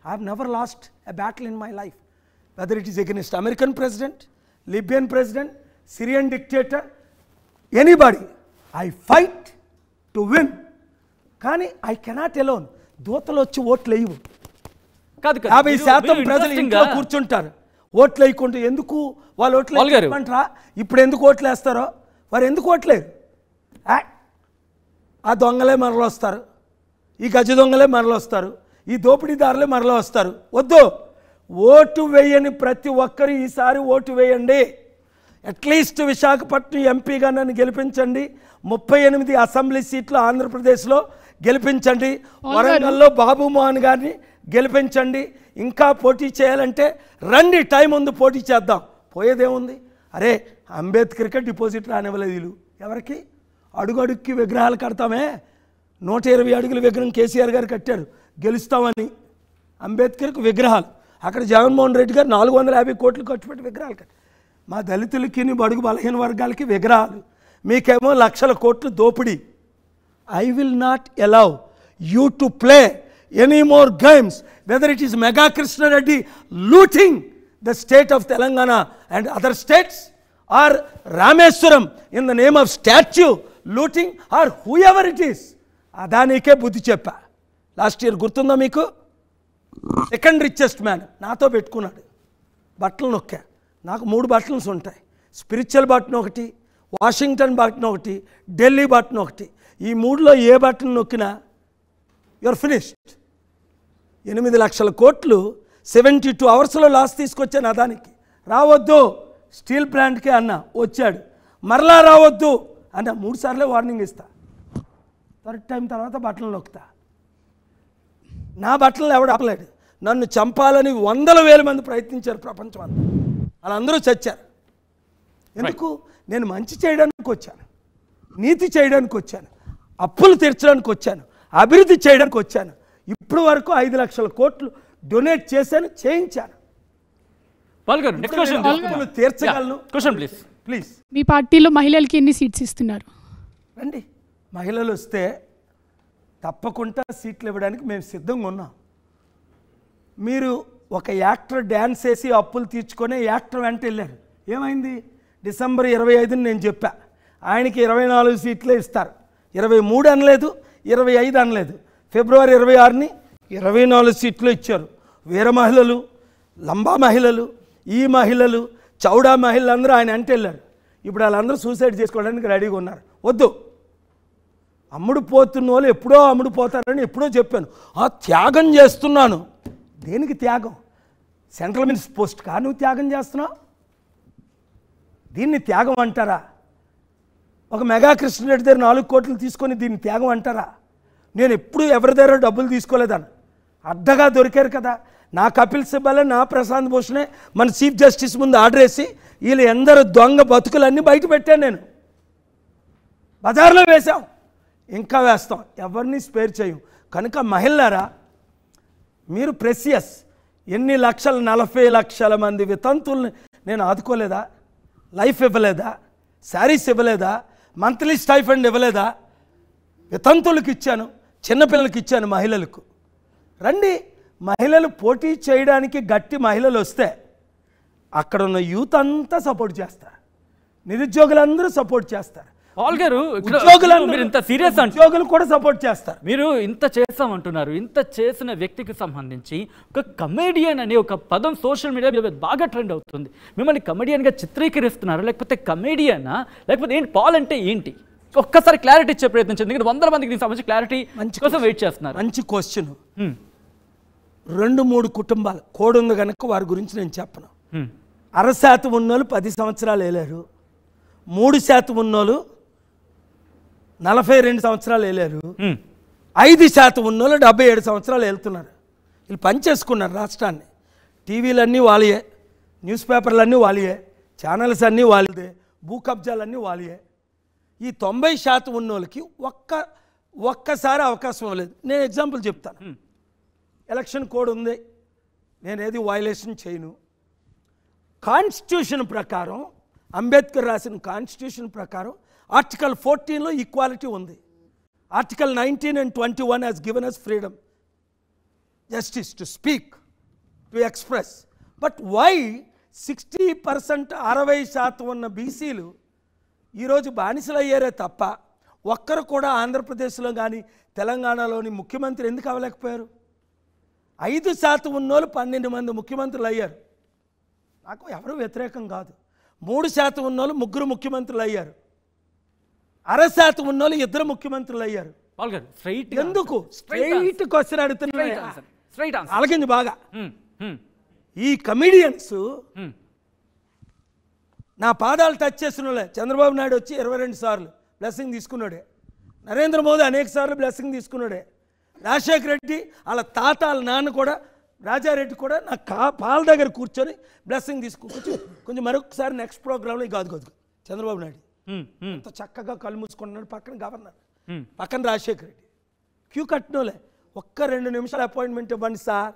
I have never lost a battle in my life, whether it is against American president, Libyan president, Syrian dictator, anybody. I fight to win. కానీ ఐ కెనాట్ ఎలోన్. దూతలు వచ్చి ఓట్లు వేయవు. 50% ప్రజలు ఇంట్లో కూర్చుంటారు, ఓట్లు వేయకుండా. ఎందుకు వాళ్ళు ఓట్లు వేయమంటారా? ఇప్పుడు ఎందుకు ఓట్లు వేస్తారో వారు ఎందుకు ఓట్లేరు? ఆ దొంగలే మరలు వస్తారు, ఈ గజ దొంగలే మరలు వస్తారు, ఈ దోపిడీదారులే మరలా వస్తారు. వద్దు, ఓటు వేయని ప్రతి ఒక్కరు ఈసారి ఓటు వేయండి. అట్లీస్ట్ విశాఖపట్నం ఎంపీగా నన్ను గెలిపించండి. 38 అసెంబ్లీ సీట్లు ఆంధ్రప్రదేశ్లో గెలిపించండి. వరంగల్లో బాబు మోహన్ గారిని గెలిపించండి. ఇంకా పోటీ చేయాలంటే రండి, టైం ఉంది, పోటీ చేద్దాం. పోయేదేముంది? అరే అంబేద్కర్కే డిపాజిట్ రానివ్వలేదు వీళ్ళు. ఎవరికి? అడుగడుక్కి విగ్రహాలు కడతామే. 120 అడుగుల విగ్రహం కేసీఆర్ గారు కట్టారు గెలుస్తామని. అంబేద్కర్కి విగ్రహాలు, అక్కడ జగన్మోహన్ రెడ్డి గారు 450 కోట్లు ఖర్చు పెట్టి విగ్రహాలు కట్టారు. మా దళితులకి బడుగు బలహీన వర్గాలకి విగ్రహాలు, మీకేమో లక్షల కోట్లు దోపిడీ. I will not allow you to play any more games, whether it is Mega Krishna Reddy looting the state of Telangana and other states, or Rameswaram in the name of statue looting, or whoever it is. అదానికే బుద్ధి చెప్పా. Last year గుర్తుందా మీకు? Second richest man నాతో పెట్టుకున్నాడు. బట్టలు నొక్కా. నాకు 3 buttons ఉంటాయి. Spiritual button ఒకటి, వాషింగ్టన్ బటన్ ఒకటి, ఢిల్లీ బటన్ ఒకటి. ఈ 3లో ఏ బటన్ నొక్కినా యువర్ ఫినిష్డ్. 8 లక్షల కోట్లు 72 అవర్స్లో లాస్ తీసుకొచ్చాను అదానికి. రావద్దు స్టీల్ ప్లాంట్కే అన్న, వచ్చాడు. మరలా రావద్దు అన్న, 3 సార్లే వార్నింగ్ ఇస్తా. థర్డ్ టైం తర్వాత బట్టలు నొక్కుతా. నా బట్టలు ఎవడు ఆపలేడు. నన్ను చంపాలని 100,000 మంది ప్రయత్నించారు ప్రపంచం అంతా. వాళ్ళందరూ చచ్చారు. ఎందుకు? నేను మంచి చేయడానికి వచ్చాను, నీతి చేయడానికి వచ్చాను, అప్పులు తీర్చడానికి వచ్చాను, అభివృద్ధి చేయడానికి వచ్చాను. ఇప్పుడు వరకు 5 లక్షల కోట్లు డొనేట్ చేశాను, చేయించాను. తీర్చగలను. ప్లీజ్. మీ పార్టీలో మహిళలకి ఎన్ని సీట్స్ ఇస్తున్నారు? రండి, మహిళలు వస్తే తప్పకుండా సీట్లు ఇవ్వడానికి మేము సిద్ధంగా ఉన్నాం. మీరు ఒక యాక్టర్ డ్యాన్స్ వేసి అప్పులు తీర్చుకొని యాక్టర్ వెంట వెళ్ళారు. ఏమైంది? డిసెంబర్ 25ని నేను చెప్పా, ఆయనకి 24 సీట్లే ఇస్తారు. 23 అనలేదు, 25 అనలేదు. ఫిబ్రవరి 26ని 24 సీట్లు ఇచ్చారు. వీర మహిళలు, లంబా మహిళలు, ఈ మహిళలు, చౌడా మహిళలు అందరూ ఆయన అంటే వెళ్ళారు. ఇప్పుడు వాళ్ళందరూ సూసైడ్ చేసుకోవడానికి రెడీగా ఉన్నారు. వద్దు, అమ్ముడు పోతున్న వాళ్ళు ఎప్పుడో అమ్ముడు పోతారని ఎప్పుడో చెప్పాను. త్యాగం చేస్తున్నాను. దేనికి త్యాగం? సెంట్రల్ మినిస్టర్ పోస్ట్ కా నువ్వు త్యాగం చేస్తున్నావు? దీన్ని త్యాగం అంటారా? ఒక మెగా కృష్ణరెడ్డి దగ్గర 4 కోట్లు తీసుకొని దీన్ని త్యాగం అంటారా? నేను ఎప్పుడు ఎవరి దగ్గర డబ్బులు తీసుకోలేదని అడ్డగా దొరికారు కదా. నా కపిల్ సిబ్బలే, నా ప్రశాంత్ భూషణే మన చీఫ్ జస్టిస్ ముందు ఆర్డర్ వేసి వీళ్ళు ఎందరో దొంగ బతుకులన్నీ బయట పెట్టాను. నేను బజార్లో వేసాం, ఇంకా వేస్తాం, ఎవరిని స్పేర్ చేయం. కనుక మహిళలారా, మీరు ప్రెసియస్. ఎన్ని లక్షలు, 40 లక్షల మంది వితంతుల్ని నేను ఆదుకోలేదా? లైఫ్ ఇవ్వలేదా? శారీస్ ఇవ్వలేదా? మంత్లీ స్టైఫండ్ ఇవ్వలేదా? వితంతులకు ఇచ్చాను, చిన్నపిల్లలకి ఇచ్చాను, మహిళలకు. రండి, మహిళలు పోటీ చేయడానికి గట్టి మహిళలు వస్తే అక్కడ ఉన్న యూత్ అంతా సపోర్ట్ చేస్తారు, నిరుద్యోగులందరూ సపోర్ట్ చేస్తారు, ఉద్యోగులు కూడా సపోర్ట్ చేస్తారు. మీరు ఇంత చేస్తామంటున్నారు. ఇంత చేసిన వ్యక్తికి సంబంధించి ఒక కమెడియన్ అనే ఒక పదం సోషల్ మీడియా బాగా ట్రెండ్ అవుతుంది. మిమ్మల్ని కమెడియన్గా చిత్రీకరిస్తున్నారు, లేకపోతే కమెడియనా, లేకపోతే ఏంటి? పాల్ అంటే ఏంటి? ఒక్కసారి క్లారిటీ ఇచ్చే ప్రయత్నం చేయండి. 100 మందికి దీనికి సంబంధించి క్లారిటీ కోసం వెయిట్ చేస్తున్నారు. మంచి క్వశ్చన్. 2-3 కుటుంబాలు కోడ్ ఉంది కనుక వారి గురించి నేను చెప్పను. 60% ఉన్నోళ్ళు 10 సంవత్సరాలు వెళ్ళారు, 3% ఉన్నోళ్ళు 42 సంవత్సరాలు వెళ్ళారు, 5% ఉన్నోళ్ళు 77 సంవత్సరాలు వెళ్తున్నారు. వీళ్ళు పనిచేసుకున్నారు రాష్ట్రాన్ని. టీవీలన్నీ వాళ్ళే, న్యూస్ పేపర్లన్నీ వాళ్ళే, ఛానల్స్ అన్నీ వాళ్ళదే, భూ కబ్జాలన్నీ వాళ్ళే. ఈ 90% ఉన్నోళ్ళకి ఒక్కసారి అవకాశం ఇవ్వలేదు. నేను ఎగ్జాంపుల్ చెప్తాను. ఎలక్షన్ కోడ్ ఉంది, నేనేది వైలేషన్ చేయను. కాన్స్టిట్యూషన్ ప్రకారం, అంబేద్కర్ రాసిన కాన్స్టిట్యూషన్ ప్రకారం ఆర్టికల్ 14లో ఈక్వాలిటీ ఉంది. Article 19 and 21 has given us freedom, justice to speak, to express. But why 60%, 60% ఉన్న బీసీలు ఈరోజు బానిసలు అయ్యారే తప్ప ఒక్కరు కూడా ఆంధ్రప్రదేశ్లో కానీ తెలంగాణలోని ముఖ్యమంత్రి ఎందుకు అవ్వలేకపోయారు? 5% ఉన్నోళ్ళు 12 మంది ముఖ్యమంత్రులు అయ్యారు. నాకు ఎవరు వ్యతిరేకం కాదు. 3% ఉన్నోళ్ళు 3 ముఖ్యమంత్రులు అయ్యారు. 60% ఉన్నోళ్ళు 2 ముఖ్యమంత్రులు అయ్యారు. పాల్ గారు స్ట్రైట్ ఎందుకు స్ట్రైట్ క్వశ్చన్ అడుగుతున్నా స్ట్రైట్ ఆన్సర్ అలాగింది బాగా. ఈ కమిడియన్స్ నా పాదాలు టచ్ చేసిన వాళ్ళే. చంద్రబాబు నాయుడు వచ్చి 22 సార్లు బ్లెస్సింగ్ తీసుకున్నాడే, నరేంద్ర మోదీ అనేక సార్లు బ్లెస్సింగ్ తీసుకున్నాడే, రాజశేఖర రెడ్డి వాళ్ళ తాత వాళ్ళ నాన్న కూడా, రాజారెడ్డి కూడా నా పాల దగ్గర కూర్చొని బ్లెస్సింగ్ కొంచెం మరొకసారి నెక్స్ట్ ప్రోగ్రాంలో కాదు చంద్రబాబు నాయుడు అంత చక్కగా కళ్ళు మూసుకుంటున్నాడు. పక్కన గవర్నర్, పక్కన రాజశేఖర రెడ్డి క్యూ కట్టినోలే. ఒక్క 2 నిమిషాల అపాయింట్మెంట్ ఇవ్వండి సార్.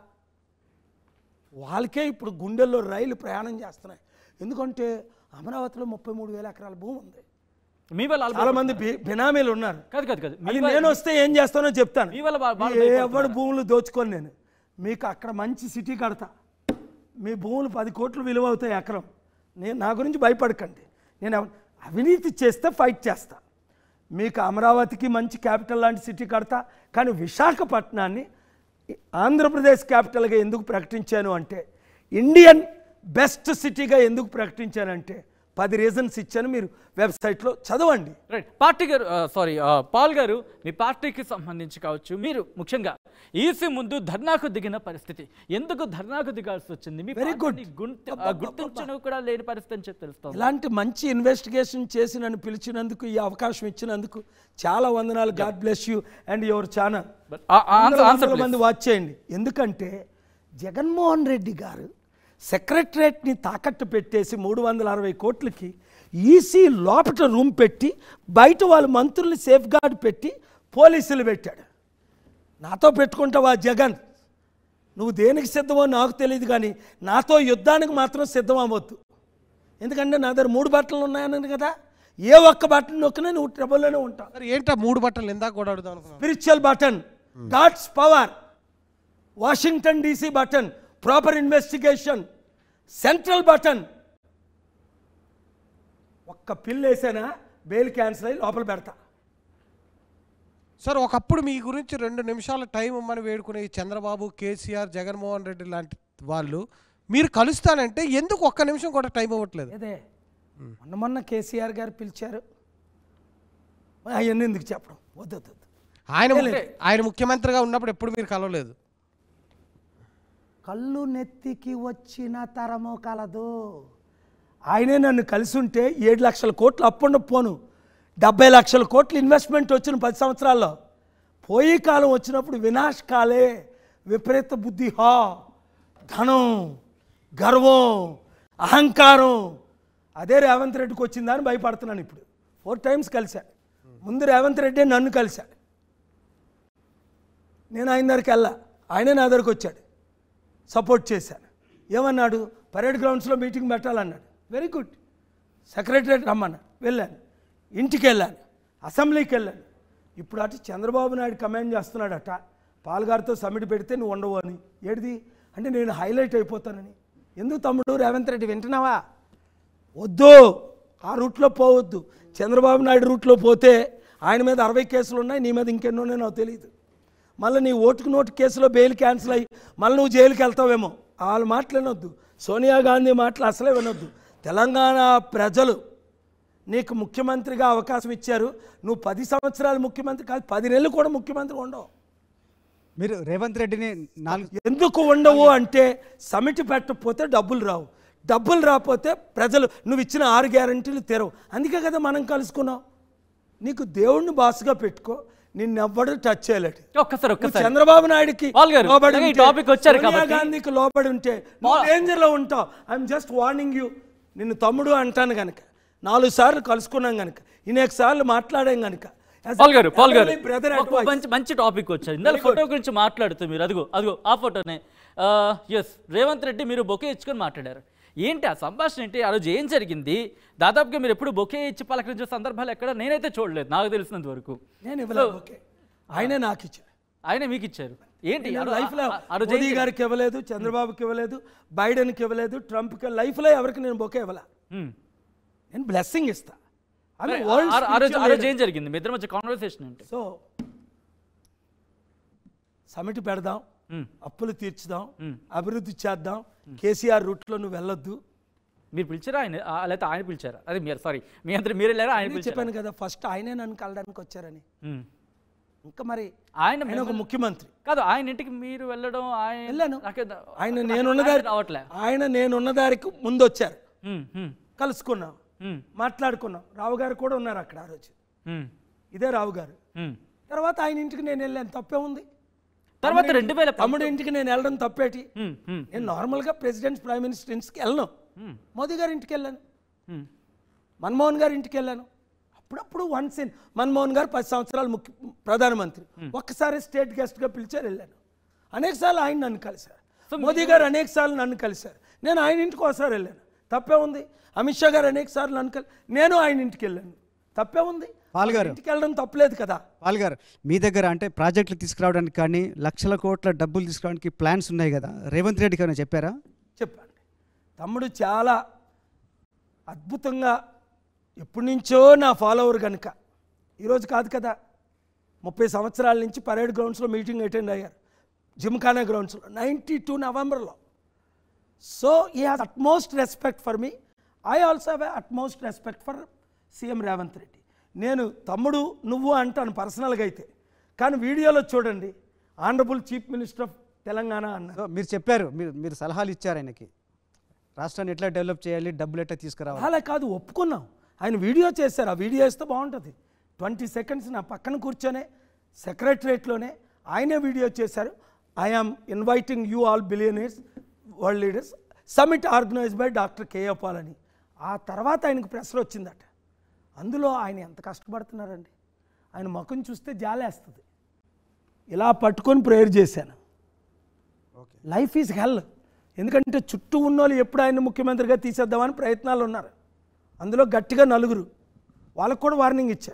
వాళ్ళకే ఇప్పుడు గుండెల్లో రైలు ప్రయాణం చేస్తున్నాయి. ఎందుకంటే అమరావతిలో 33,000 ఎకరాల భూమి ఉంది. మీ వల్ల చాలా మంది బినామీలు ఉన్నారు. కాదు అది నేను వస్తే ఏం చేస్తానో చెప్తాను. ఎవరి భూములు దోచుకొని నేను మీకు అక్కడ మంచి సిటీ కడతా. మీ భూములు 10 కోట్లు విలువ అవుతాయి ఎకరం. నా గురించి భయపడకండి. నేను అవినీతి చేస్తే ఫైట్ చేస్తా. మీకు అమరావతికి మంచి క్యాపిటల్ లాంటి సిటీ కడతా. కానీ విశాఖపట్నాన్ని ఆంధ్రప్రదేశ్ క్యాపిటల్గా ఎందుకు ప్రకటించాను అంటే, ఇండియన్ బెస్ట్ సిటీగా ఎందుకు ప్రకటించానంటే 10 రీజన్స్ ఇచ్చాను. మీరు వెబ్సైట్లో చదవండి. రైట్. పార్టీ గారు పాల్ గారు, మీ పార్టీకి సంబంధించి కావచ్చు, మీరు ముఖ్యంగా ఈసీ ముందు ధర్నాకు దిగిన పరిస్థితి, ఎందుకు ధర్నాకు దిగాల్సి వచ్చింది? Very good. గుర్తించడం కూడా లేని పరిస్థితి అని చెప్పి తెలుస్తాం. ఇలాంటి మంచి ఇన్వెస్టిగేషన్ చేసి నన్ను పిలిచినందుకు, ఈ అవకాశం ఇచ్చినందుకు చాలా వందనాలు. God bless you and your channel. మంది వాచ్ చేయండి. ఎందుకంటే జగన్మోహన్ రెడ్డి గారు సెక్రటరేట్ని తాకట్టు పెట్టేసి 360 కోట్లకి ఈసీ లోపల రూమ్ పెట్టి, బయట వాళ్ళ మంత్రుల్ని సేఫ్ గార్డ్ పెట్టి పోలీసులు పెట్టాడు. నాతో పెట్టుకుంటావా జగన్? నువ్వు దేనికి సిద్ధమో నాకు తెలియదు, కానీ నాతో యుద్ధానికి మాత్రం సిద్ధం అవ్వద్దు. ఎందుకంటే నా దగ్గర 3 బట్టలు ఉన్నాయన్నాను కదా, ఏ ఒక్క బటన్ నొక్కినా నువ్వు ట్రబుల్లోనే ఉంటావు. ఏంటా 3 బట్టలు ఇందాక కూడా అడుగుదాం అనుకున్నాను. Spiritual button, God's power, Washington DC button, proper investigation, central button. ఒక్క పిల్లు వేసానా బెయిల్ క్యాన్సిల్ అయ్యి లోపల పెడతా. సార్, ఒకప్పుడు మీ గురించి 2 నిమిషాల టైం ఇమ్మని వేడుకునే ఈ చంద్రబాబు, కేసీఆర్, జగన్మోహన్ రెడ్డి లాంటి వాళ్ళు మీరు కలుస్తానంటే ఎందుకు 1 నిమిషం కూడా టైం ఇవ్వట్లేదు? అదే మొన్న కేసీఆర్ గారు పిలిచారు, అవన్నీ ఎందుకు చెప్పడం? వద్దు. ఆయన ముఖ్యమంత్రిగా ఉన్నప్పుడు ఎప్పుడు మీరు కలవలేదు. కళ్ళు నెత్తికి వచ్చిన తరము కలదు. ఆయనే నన్ను కలిసి ఉంటే 7 లక్షల కోట్లు అప్పుండ పోను, 70 లక్షల కోట్లు ఇన్వెస్ట్మెంట్ వచ్చిన 10 సంవత్సరాల్లో. పోయి కాలం వచ్చినప్పుడు వినాశ కాలే, విపరీత బుద్ధి, ధనం, గర్వం, అహంకారం. అదే రేవంత్ రెడ్డికి వచ్చిందని భయపడుతున్నాను. ఇప్పుడు 4 టైమ్స్ కలిశాను. ముందు రేవంత్ రెడ్డి నన్ను కలిశాడు, నేను ఆయన దగ్గరికి వెళ్ళా, ఆయనే నా దగ్గరికి వచ్చాడు, సపోర్ట్ చేశాను. ఏమన్నాడు? పరేడ్ గ్రౌండ్స్లో మీటింగ్ పెట్టాలన్నాడు. Very good. సెక్రటరేట్ రమ్మన్నా, వెళ్ళాను. ఇంటికి వెళ్ళాను, అసెంబ్లీకి వెళ్ళాను. ఇప్పుడు అటు చంద్రబాబు నాయుడు కమాండ్ చేస్తున్నాడట, పాల్గారితో సమ్మిట్ పెడితే నువ్వు ఉండవు అని. ఏడిది అంటే నేను హైలైట్ అయిపోతానని. ఎందుకు తమ్ముడు రేవంత్ రెడ్డి వింటున్నావా? వద్దు, ఆ రూట్లో పోవద్దు. చంద్రబాబు నాయుడు రూట్లో పోతే ఆయన మీద 60 కేసులు ఉన్నాయి, నీ మీద ఇంకెన్నోనే నాకు తెలియదు. మళ్ళీ నీ ఓటుకు నోటు కేసులో బెయిల్ క్యాన్సిల్ అయ్యి మళ్ళీ నువ్వు జైలుకి వెళ్తావేమో. వాళ్ళ మాటలు వినొద్దు, సోనియా గాంధీ మాటలు అసలే వినొద్దు. తెలంగాణ ప్రజలు నీకు ముఖ్యమంత్రిగా అవకాశం ఇచ్చారు. నువ్వు 10 సంవత్సరాలు ముఖ్యమంత్రి కాదు, 10 నెలలు కూడా ముఖ్యమంత్రి ఉండవు. మీరు రేవంత్ రెడ్డిని ఎందుకు ఉండవు అంటే, సమిటి పెట్టకపోతే డబ్బులు రావు, డబ్బులు రాకపోతే ప్రజలు నువ్వు ఇచ్చిన 6 గ్యారంటీలు తెరవు. అందుకే కదా మనం కలుసుకున్నాం. నీకు దేవుణ్ణి బాసుగా పెట్టుకో, నిన్నెవ్వడు టచ్ చేయలేడు. ఒక్కసారి చంద్రబాబు నాయుడికి సోనియా గాంధీకి లోబడి ఉంటే నువ్వు డేంజర్లో ఉంటావు. I'm just warning you. నిన్ను తమ్ముడు అంటాను కనుక, 4 సార్లు కలుసుకున్నాం కనుక, అనేక సార్లు మాట్లాడాం కనుక. పాల్ గారు మంచి టాపిక్ వచ్చారు. ఇందులో ఫోటో గురించి మాట్లాడుతూ మీరు అదిగో ఆ ఫోటోనే. ఎస్, రేవంత్ రెడ్డి మీరు బొకే ఇచ్చుకొని మాట్లాడారు. ఏంటి ఆ సంభాషణ ఏంటి? ఆ రోజు ఏం జరిగింది? దాదాపుగా మీరు ఎప్పుడు బొకే ఇచ్చి పలకరించే సందర్భాలు ఎక్కడ నేనైతే చూడలేదు, నాకు తెలిసినంత వరకు. నేను ఇవ్వలేదు బొకే, ఆయనే నాకు ఇచ్చారు. ఆయనే మీకు ఇచ్చారు. ఏంటి లైఫ్లో మోదీ గారికి ఇవ్వలేదు, చంద్రబాబుకి ఇవ్వలేదు, బైడెన్కి ఇవ్వలేదు, ట్రంప్కి, లైఫ్లో ఎవరికి నేను బొకే ఇవ్వలే. నేను బ్లెస్సింగ్ ఇస్తా. ఏం జరిగింది మీ ఇద్దరి మధ్య కాన్వర్సేషన్ ఏంటి? సో సమిట్ పెడదాం, అప్పులు తీర్చుదాం, అభివృద్ధి చేద్దాం, కేసీఆర్ రూట్లో నువ్వు వెళ్ళొద్దు. మీరు పిలిచారా ఆయన, లేకపోతే ఆయన పిలిచారా? అదే మీరు సారీ మీ అందరూ మీరు వెళ్ళారా? ఆయన చెప్పాను కదా, ఫస్ట్ ఆయనే నన్ను కలడానికి వచ్చారని. ఇంకా మరి ఆయన ఆయన ఒక ముఖ్యమంత్రి కాదు, ఆయన ఇంటికి మీరు వెళ్ళడం వెళ్ళాను. ఆయన రావట్లే. నేనున్న దారికి ముందు వచ్చారు, కలుసుకున్నాం, మాట్లాడుకున్నాం. రావు గారు కూడా ఉన్నారు అక్కడ ఆ రోజు, ఇదే రావు గారు. తర్వాత ఆయన ఇంటికి నేను వెళ్ళాను, తప్పే ఉంది. తర్వాత 2000 తమ్ముడు ఇంటికి నేను వెళ్ళడం తప్పేటి? నేను నార్మల్గా ప్రెసిడెంట్ ప్రైమ్ మినిస్టర్ ఇంటికి వెళ్ళను. మోదీ గారి ఇంటికి వెళ్ళాను, మన్మోహన్ గారి ఇంటికి వెళ్ళాను. అప్పుడప్పుడు వన్స్ ఇన్ మన్మోహన్ గారు 10 సంవత్సరాలు ప్రధానమంత్రి, ఒక్కసారి స్టేట్ గెస్ట్గా పిలిచారు, వెళ్ళాను. అనేక సార్లు ఆయన నన్ను కలిశారు, మోదీ గారు అనేక సార్లు నన్ను కలిశారు. నేను ఆయన ఇంటికి ఒకసారి వెళ్ళాను, తప్పే ఉంది. అమిత్ షా గారు అనేక సార్లు నన్ను నేను ఆయన ఇంటికి వెళ్ళాను, తప్పే ఉంది. పాల్గారు ఇంటికి వెళ్ళడం తప్పలేదు కదా. పాల్గారు, మీ దగ్గర అంటే ప్రాజెక్టులు తీసుకురావడానికి కానీ లక్షల కోట్ల డబ్బులు తీసుకురావడానికి ప్లాన్స్ ఉన్నాయి కదా, రేవంత్ రెడ్డికి ఏమైనా చెప్పారా? చెప్పండి. తమ్ముడు చాలా అద్భుతంగా ఎప్పటి నుంచో నా ఫాలోవర్ కనుక, ఈరోజు కాదు కదా, 30 సంవత్సరాల నుంచి పరేడ్ గ్రౌండ్స్లో మీటింగ్ అటెండ్ అయ్యారు, జిమ్ఖానా గ్రౌండ్స్లో 92 నవంబర్లో. సో ఈ has utmost respect for me. I also have utmost respect for CM Revanth Reddy. నేను తమ్ముడు నువ్వు అంటాను పర్సనల్గా అయితే, కానీ వీడియోలో చూడండి honourable chief minister of Telangana అన్నారు. మీరు చెప్పారు, మీరు సలహాలు ఇచ్చారు ఆయనకి, రాష్ట్రాన్ని ఎట్లా డెవలప్ చేయాలి, డబ్బులు ఎట్లా తీసుకురావాలి. అలా కాదు, ఒప్పుకున్నాం. ఆయన వీడియో చేశారు, ఆ వీడియో ఇస్తే బాగుంటుంది. 20 seconds నా పక్కన కూర్చొనే సెక్రటరేట్లోనే ఆయనే వీడియో చేశారు. I am inviting you all billionaires world leaders summit organise by doctor KA Paul అని. ఆ తర్వాత ఆయనకు ప్రెషర్ వచ్చిందట. అందులో ఆయన ఎంత కష్టపడుతున్నారండి, ఆయన ముఖం చూస్తే జాలేస్తుంది. ఇలా పట్టుకొని ప్రేయర్ చేశాను. లైఫ్ ఈజ్ హెల్. ఎందుకంటే చుట్టూ ఉన్నోళ్ళు ఎప్పుడు ఆయన ముఖ్యమంత్రిగా తీసేద్దామని ప్రయత్నాలు ఉన్నారు. అందులో గట్టిగా 4 వాళ్ళకు కూడా వార్నింగ్ ఇచ్చా,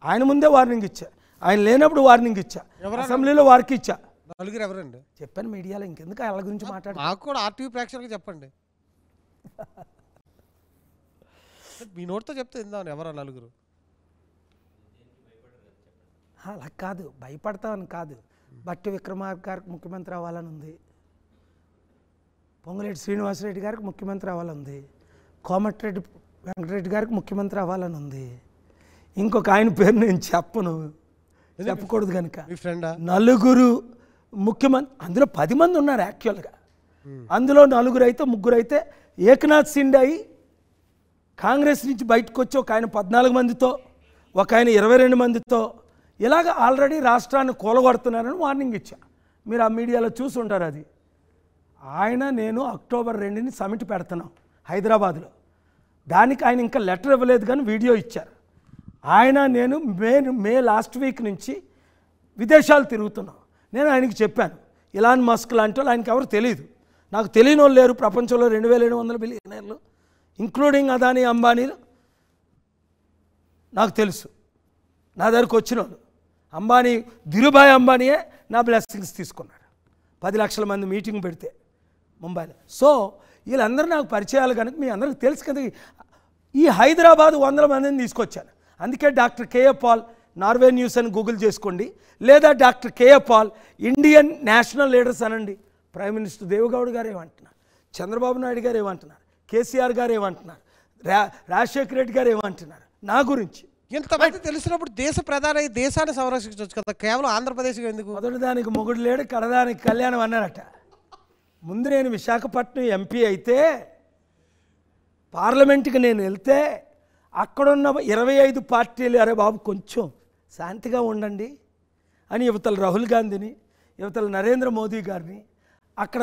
ఆయన ముందే వార్నింగ్ ఇచ్చా, ఆయన లేనప్పుడు వార్నింగ్ ఇచ్చా, అసెంబ్లీలో వారికి ఇచ్చా. 4 ఎవరండి చెప్పాను మీడియాలో, ఇంకెందుకు వాళ్ళ గురించి మాట్లాడు. నాకు కూడా ఆర్టీవీ ప్రేక్షకులకు చెప్పండి, మీ నోటితో చెప్తే ఇందాను ఎవరా 4? అలా కాదు, భయపడతామని కాదు. బట్టి విక్రమార్క గారికి ముఖ్యమంత్రి అవ్వాలని ఉంది, పొంగులేటి శ్రీనివాసరెడ్డి గారికి ముఖ్యమంత్రి అవ్వాలని ఉంది, కోమటిరెడ్డి వెంకటరెడ్డి గారికి ముఖ్యమంత్రి అవ్వాలని ఉంది. ఇంకొక ఆయన పేరు నేను చెప్పకూడదు కనుక, 4 ముఖ్యమంత్రి, అందులో 10 మంది ఉన్నారు యాక్చువల్గా. అందులో 4 అయితే 3 అయితే ఏకనాథ్ సిండే అయి కాంగ్రెస్ నుంచి బయటకు వచ్చి ఒక ఆయన 14 మందితో, ఒక ఆయన 22 మందితో ఇలాగ ఆల్రెడీ రాష్ట్రాన్ని కూలగొడుతున్నారని వార్నింగ్ ఇచ్చా. మీరు ఆ మీడియాలో చూసి ఉంటారు. అది ఆయన నేను అక్టోబర్ 2ని సమిట్ పెడుతున్నాం హైదరాబాద్లో. దానికి ఆయన ఇంకా లెటర్ ఇవ్వలేదు కానీ వీడియో ఇచ్చారు. ఆయన నేను మే లాస్ట్ వీక్ నుంచి విదేశాలు తిరుగుతున్నాం. నేను ఆయనకి చెప్పాను, ఇలాన్ మస్క్ లాంటి వాళ్ళు ఆయనకి ఎవరు తెలియదు, నాకు తెలియని వాళ్ళు లేరు ప్రపంచంలో 2700 బిలియనర్లు ఇంక్లూడింగ్ అదానీ అంబానీలు నాకు తెలుసు. నా దగ్గరకు వచ్చిన వాళ్ళు అంబానీ, ధీరుభాయ్ అంబానీయే నా బ్లెస్సింగ్స్ తీసుకున్నాడు 10 లక్షల మంది మీటింగ్ పెడితే ముంబైలో. సో వీళ్ళందరూ నాకు పరిచయాలు కనుక మీ అందరికీ తెలుసు కదా. ఈ హైదరాబాద్ 100 మందిని తీసుకొచ్చాను. అందుకే doctor KA Paul, Norway news అని గూగుల్ చేసుకోండి, లేదా doctor KA Paul Indian national leaders అనండి. ప్రైమ్ మినిస్టర్ దేవగౌడ్ గారు ఏమంటున్నారు, చంద్రబాబు నాయుడు గారు ఏమంటున్నారు, కేసీఆర్ గారు ఏమంటున్నారు, రాజశేఖర రెడ్డి గారు ఏమంటున్నారు నా గురించి. ఇంతమంది తెలిసినప్పుడు దేశ ప్రధాని దేశాన్ని సంరక్షించవచ్చు కదా, కేవలం ఆంధ్రప్రదేశ్ ఎందుకు? మొదటి దానికి మొగుడు లేడు, కడదానికి కళ్యాణం అన్నారట. ముందు నేను విశాఖపట్నం ఎంపీ అయితే పార్లమెంట్కి నేను వెళ్తే అక్కడున్న 25 పార్టీలు, అరే బాబు కొంచెం శాంతిగా ఉండండి అని యువతల రాహుల్ గాంధీని, యువతల నరేంద్ర మోదీ గారిని, అక్కడ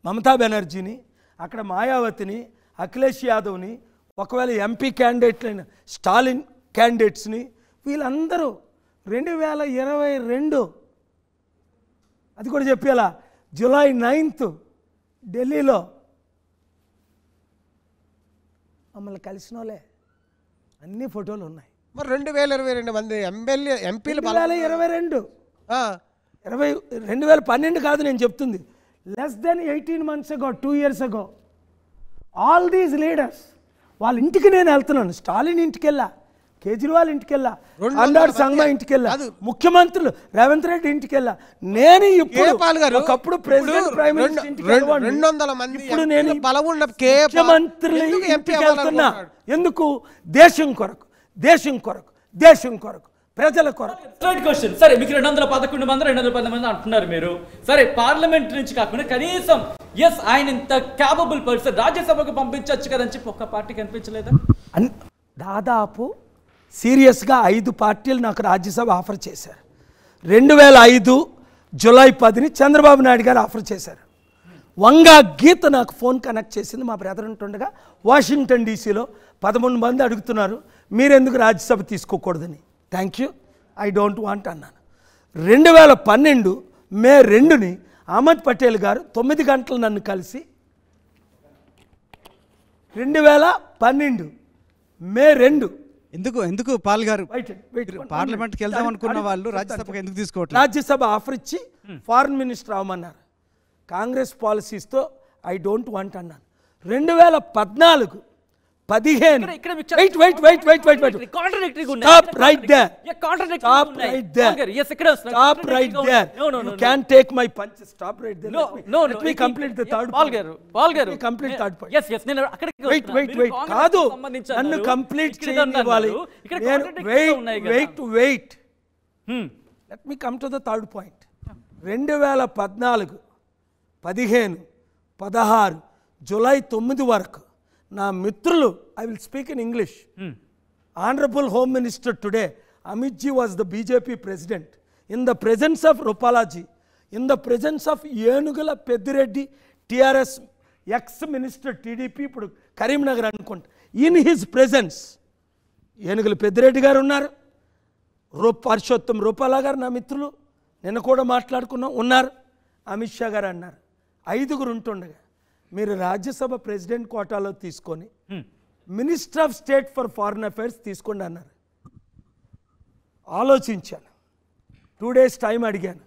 మమతా బెనర్జీని, అక్కడ మాయావతిని, అఖిలేష్ యాదవ్ని, ఒకవేళ ఎంపీ క్యాండిడేట్లైన స్టాలిన్ క్యాండిడేట్స్ని, వీళ్ళందరూ 2022 అది కూడా చెప్పేలా జూలై 9th ఢిల్లీలో మమ్మల్ని కలిసిన వాళ్ళే అన్ని ఫోటోలు ఉన్నాయి. మరి 2022 మంది ఎంపీలు 2022 2012 కాదు నేను చెప్తుంది, less than 18 months ago, 2 years ago. All these leaders వాళ్ళ ఇంటికి నేను వెళ్తున్నాను. స్టాలిన్ ఇంటికి వెళ్ళా, కేజ్రీవాల్ ఇంటికి వెళ్ళా, అన్నాడు సంగ్మా ఇంటికి వెళ్ళా, ముఖ్యమంత్రులు రేవంత్ రెడ్డి ఇంటికి వెళ్ళా. నేను ఒకప్పుడు ప్రెసిడెంట్ ప్రైమ్ మినిస్టర్ ఇంటికి ఇప్పుడు నేను ముఖ్యమంత్రులు ఇంటికి వెళ్తున్నా. ఎందుకు? దేశం కొరకు, దేశం కొరకు, దేశం కొరకు, ప్రజల కొరకు. Straight question. సరే, మీకు 211 మంది 210 మంది అంటున్నారు మీరు. సరే, పార్లమెంట్ నుంచి కాకుండా కనీసం ఎస్ ఆయన ఇంత క్యాపబుల్ పర్సన్ రాజ్యసభకు పంపించవచ్చు కదని చెప్పి ఒక్క పార్టీకి అనిపించలేదా? దాదాపు సీరియస్గా 5 పార్టీలు నాకు రాజ్యసభ ఆఫర్ చేశారు. 2005 జూలై 10ని చంద్రబాబు నాయుడు గారు ఆఫర్ చేశారు. వంగా గీత నాకు ఫోన్ కనెక్ట్ చేసింది. మా బ్రదర్ ఉంటుండగా వాషింగ్టన్ డీసీలో 11 మంది అడుగుతున్నారు మీరెందుకు రాజ్యసభ తీసుకోకూడదని. Thank you, I don't want అన్నాను. 2012 మే 2ని అహ్మద్ పటేల్ గారు 9 గంటలు నన్ను కలిసి 2012 మే 2 ఎందుకు పాల్ గారు Wait. పార్లమెంట్కి వెళ్దాం అనుకున్న వాళ్ళు రాజ్యసభకు ఎందుకు తీసుకోవట్లేదు? రాజ్యసభ ఆఫర్ ఇచ్చి ఫారెన్ మినిస్టర్ అవ్వమన్నారు. కాంగ్రెస్ పాలసీస్తో ఐ డోంట్ వాంట్ అన్నాను. 2014 15 Stop right there. You can't take my punch. Stop right there. Let me complete the third point. Complete third point. Wait. కాదు, నన్ను complete చేయనివ్వాలి. Wait. Let me come to the third point. 2014 15 16 July 9 వరకు నా మిత్రులు, I will speak in English. Honourable home minister today Amit ji was the BJP president. In the presence of రూపాలాజీ, in the presence of Enugula Peddireddy TRS ex minister TDP, ఇప్పుడు కరీంనగర్ అనుకుంటా, in his presence ఏనుగుల పెద్దిరెడ్డి గారు ఉన్నారు, పరుషోత్తం రూపాలా గారు నా మిత్రులు, నిన్న కూడా మాట్లాడుకున్నాం, ఉన్నారు, అమిత్ షా గారు అన్నారు. 5గురు ఉంటుండగా మీరు రాజ్యసభ ప్రెసిడెంట్ కోటాలో తీసుకొని minister of state for foreign affairs తీసుకోండి అన్నారు. ఆలోచించాను, 2 days టైం అడిగాను,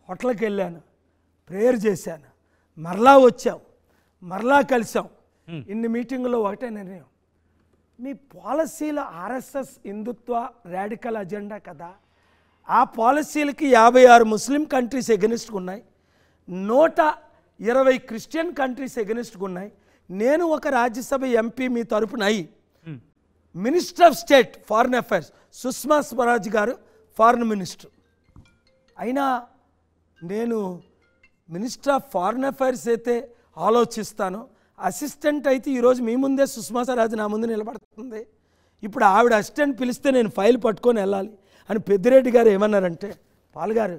హోటల్కి వెళ్ళాను, ప్రేయర్ చేశాను, మరలా వచ్చాం, మరలా కలిసాం. ఇన్ని మీటింగులో ఒకటే నిర్ణయం, మీ పాలసీల ఆర్ఎస్ఎస్ హిందుత్వ రాడికల్ అజెండా కదా, ఆ పాలసీలకి 56 ముస్లిం కంట్రీస్ ఎగనిస్ట్గా ఉన్నాయి, 120 క్రిస్టియన్ కంట్రీస్ ఎగనిస్ట్గా ఉన్నాయి. నేను ఒక రాజ్యసభ ఎంపీ మీ తరపున అయ్యి minister of state foreign affairs Sushma Swaraj గారు ఫారిన్ మినిస్టర్ అయినా నేను మినిస్టర్ ఆఫ్ ఫారిన్ అఫైర్స్ అయితే ఆలోచిస్తాను, అసిస్టెంట్ అయితే ఈరోజు మీ ముందే సుష్మా స్వరాజ్ నా ముందు నిలబడుతుంది, ఇప్పుడు ఆవిడ అసిస్టెంట్ పిలిస్తే నేను ఫైల్ పట్టుకొని వెళ్ళాలి అని పెద్దిరెడ్డి గారు ఏమన్నారంటే, పాల్ గారు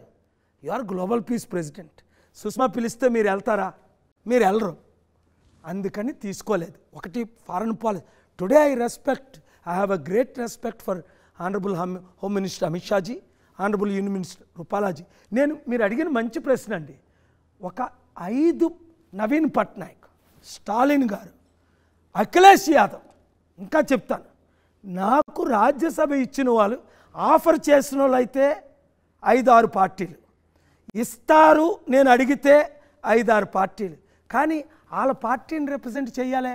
you are global peace president, Sushma పిలిస్తే మీరు వెళ్తారా, మీరు వెళ్ళరు, అందుకని తీసుకోలేదు. ఒకటి foreign policy. Today I respect, I have a great respect for honourable home minister Amit షాజీ, ఆనరబుల్ యూనియన్ మినిస్టర్ రూపాలాజీ. మీరు అడిగిన మంచి ప్రశ్న అండి. ఒక 5 నవీన్ పట్నాయక్, స్టాలిన్ గారు, అఖిలేష్ యాదవ్, ఇంకా చెప్తాను, నాకు రాజ్యసభ ఇచ్చిన వాళ్ళు ఆఫర్ చేసిన వాళ్ళు అయితే 5-6 పార్టీలు ఇస్తారు, నేను అడిగితే 5-6 పార్టీలు, కానీ వాళ్ళ పార్టీని రిప్రజెంట్ చేయాలి,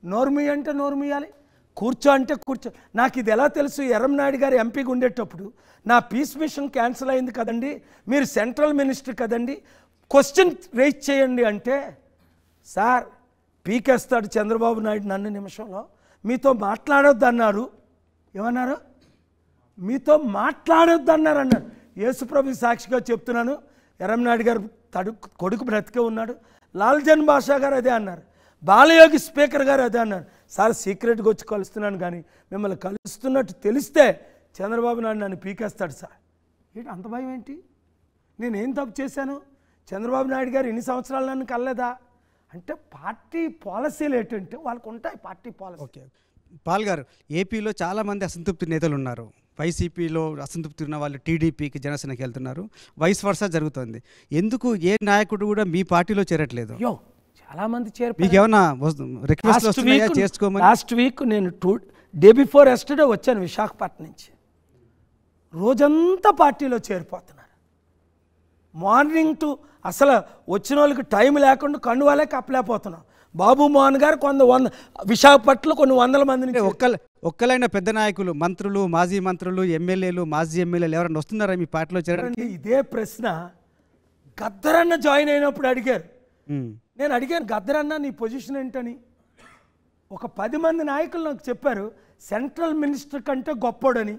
నోర్మి అంటే నోర్మియాలి, కూర్చో అంటే కూర్చో. నాకు ఇది ఎలా తెలుసు, ఎర్రంనాయుడు గారు ఎంపీగా ఉండేటప్పుడు నా పీస్ మిషన్ క్యాన్సిల్ అయింది కదండి, మీరు సెంట్రల్ మినిస్టర్ కదండి, క్వశ్చన్ రేజ్ చేయండి అంటే, సార్ పీకేస్తాడు చంద్రబాబు నాయుడు నన్ను నిమిషంలో, మీతో మాట్లాడొద్దు అన్నారు, ఏమన్నారు, మీతో మాట్లాడొద్దు అన్నారు. యేసుప్రభు సాక్షిగా చెప్తున్నాను, ఎర్రంనాయుడు గారు కొడుకు బ్రతికే ఉన్నాడు, లాల్జన్ బాషా గారు అదే అన్నారు, బాలయోగి స్పీకర్ గారు అదే అన్నారు. సార్ సీక్రెట్గా వచ్చి కలుస్తున్నాను, కానీ మిమ్మల్ని కలుస్తున్నట్టు తెలిస్తే చంద్రబాబు నాయుడు నన్ను పీకేస్తాడు సార్. ఏంటి అంత భయం ఏంటి, నేనేం తప్పు చేశాను, చంద్రబాబు నాయుడు గారు ఇన్ని సంవత్సరాలు నన్ను కలలేదా అంటే, పార్టీ పాలసీలు ఏంటంటే వాళ్ళకు ఉంటాయి పార్టీ పాలసీ. ఓకే పాల్ గారు, ఏపీలో చాలామంది అసంతృప్తి నేతలు ఉన్నారు. వైసీపీలో అసంతృప్తి ఉన్న వాళ్ళు టీడీపీకి జనసేనకి వెళ్తున్నారు, వైస్ వర్సా జరుగుతుంది. ఎందుకు ఏ నాయకుడు కూడా మీ పార్టీలో చేరట్లేదు? చాలా మంది చేరు. మీకు ఏమన్నా రిక్వెస్ట్ వస్తున్నాయా చేసుకోమని? లాస్ట్ వీక్ నేను డే బిఫోర్ ఎస్టర్డే వచ్చాను విశాఖపట్నం నుంచి. రోజంతా పార్టీలో చేరిపోతున్నారు. మార్నింగ్ టు అసలు వచ్చిన వాళ్ళకి టైం లేకుండా కండువాలే కప్పలేకపోతున్నాం. బాబు మోహన్ గారు విశాఖపట్నంలో కొన్ని వందల మందిని. ఒక్కలైన పెద్ద నాయకులు, మంత్రులు, మాజీ మంత్రులు, ఎమ్మెల్యేలు, మాజీ ఎమ్మెల్యేలు ఎవరైనా వస్తున్నారా మీ పార్టీలో చేరడానికి? ఇదే ప్రశ్న గద్దరన్న జాయిన్ అయినప్పుడు అడిగారు. నేను అడిగాను, గద్దరన్న నీ పొజిషన్ ఏంటని. ఒక 10 మంది నాయకులు నాకు చెప్పారు, సెంట్రల్ మినిస్టర్ కంటే గొప్పోడని,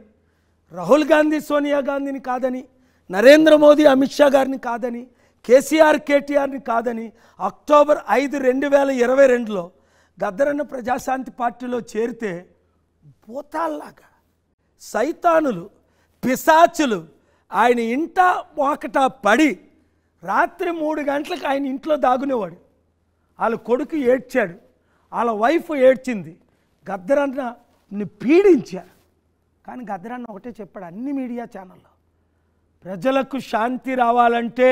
రాహుల్ గాంధీ సోనియా గాంధీని కాదని, నరేంద్ర మోదీ అమిత్ షా గారిని కాదని, కేసీఆర్ కేటీఆర్ని కాదని అక్టోబర్ 5, 2022లో గద్దరన్న ప్రజాశాంతి పార్టీలో చేరితే భూతాల్లాగా సైతానులు పిశాచులు ఆయన ఇంట వాకట పడి రాత్రి 3 గంటలకు ఆయన ఇంట్లో దాగునేవాడు. వాళ్ళ కొడుకు ఏడ్చాడు, వాళ్ళ వైఫ్ ఏడ్చింది, గద్దరన్నని పీడించారు. కానీ గద్దరన్న ఒకటే చెప్పాడు అన్ని మీడియా ఛానల్లో, ప్రజలకు శాంతి రావాలంటే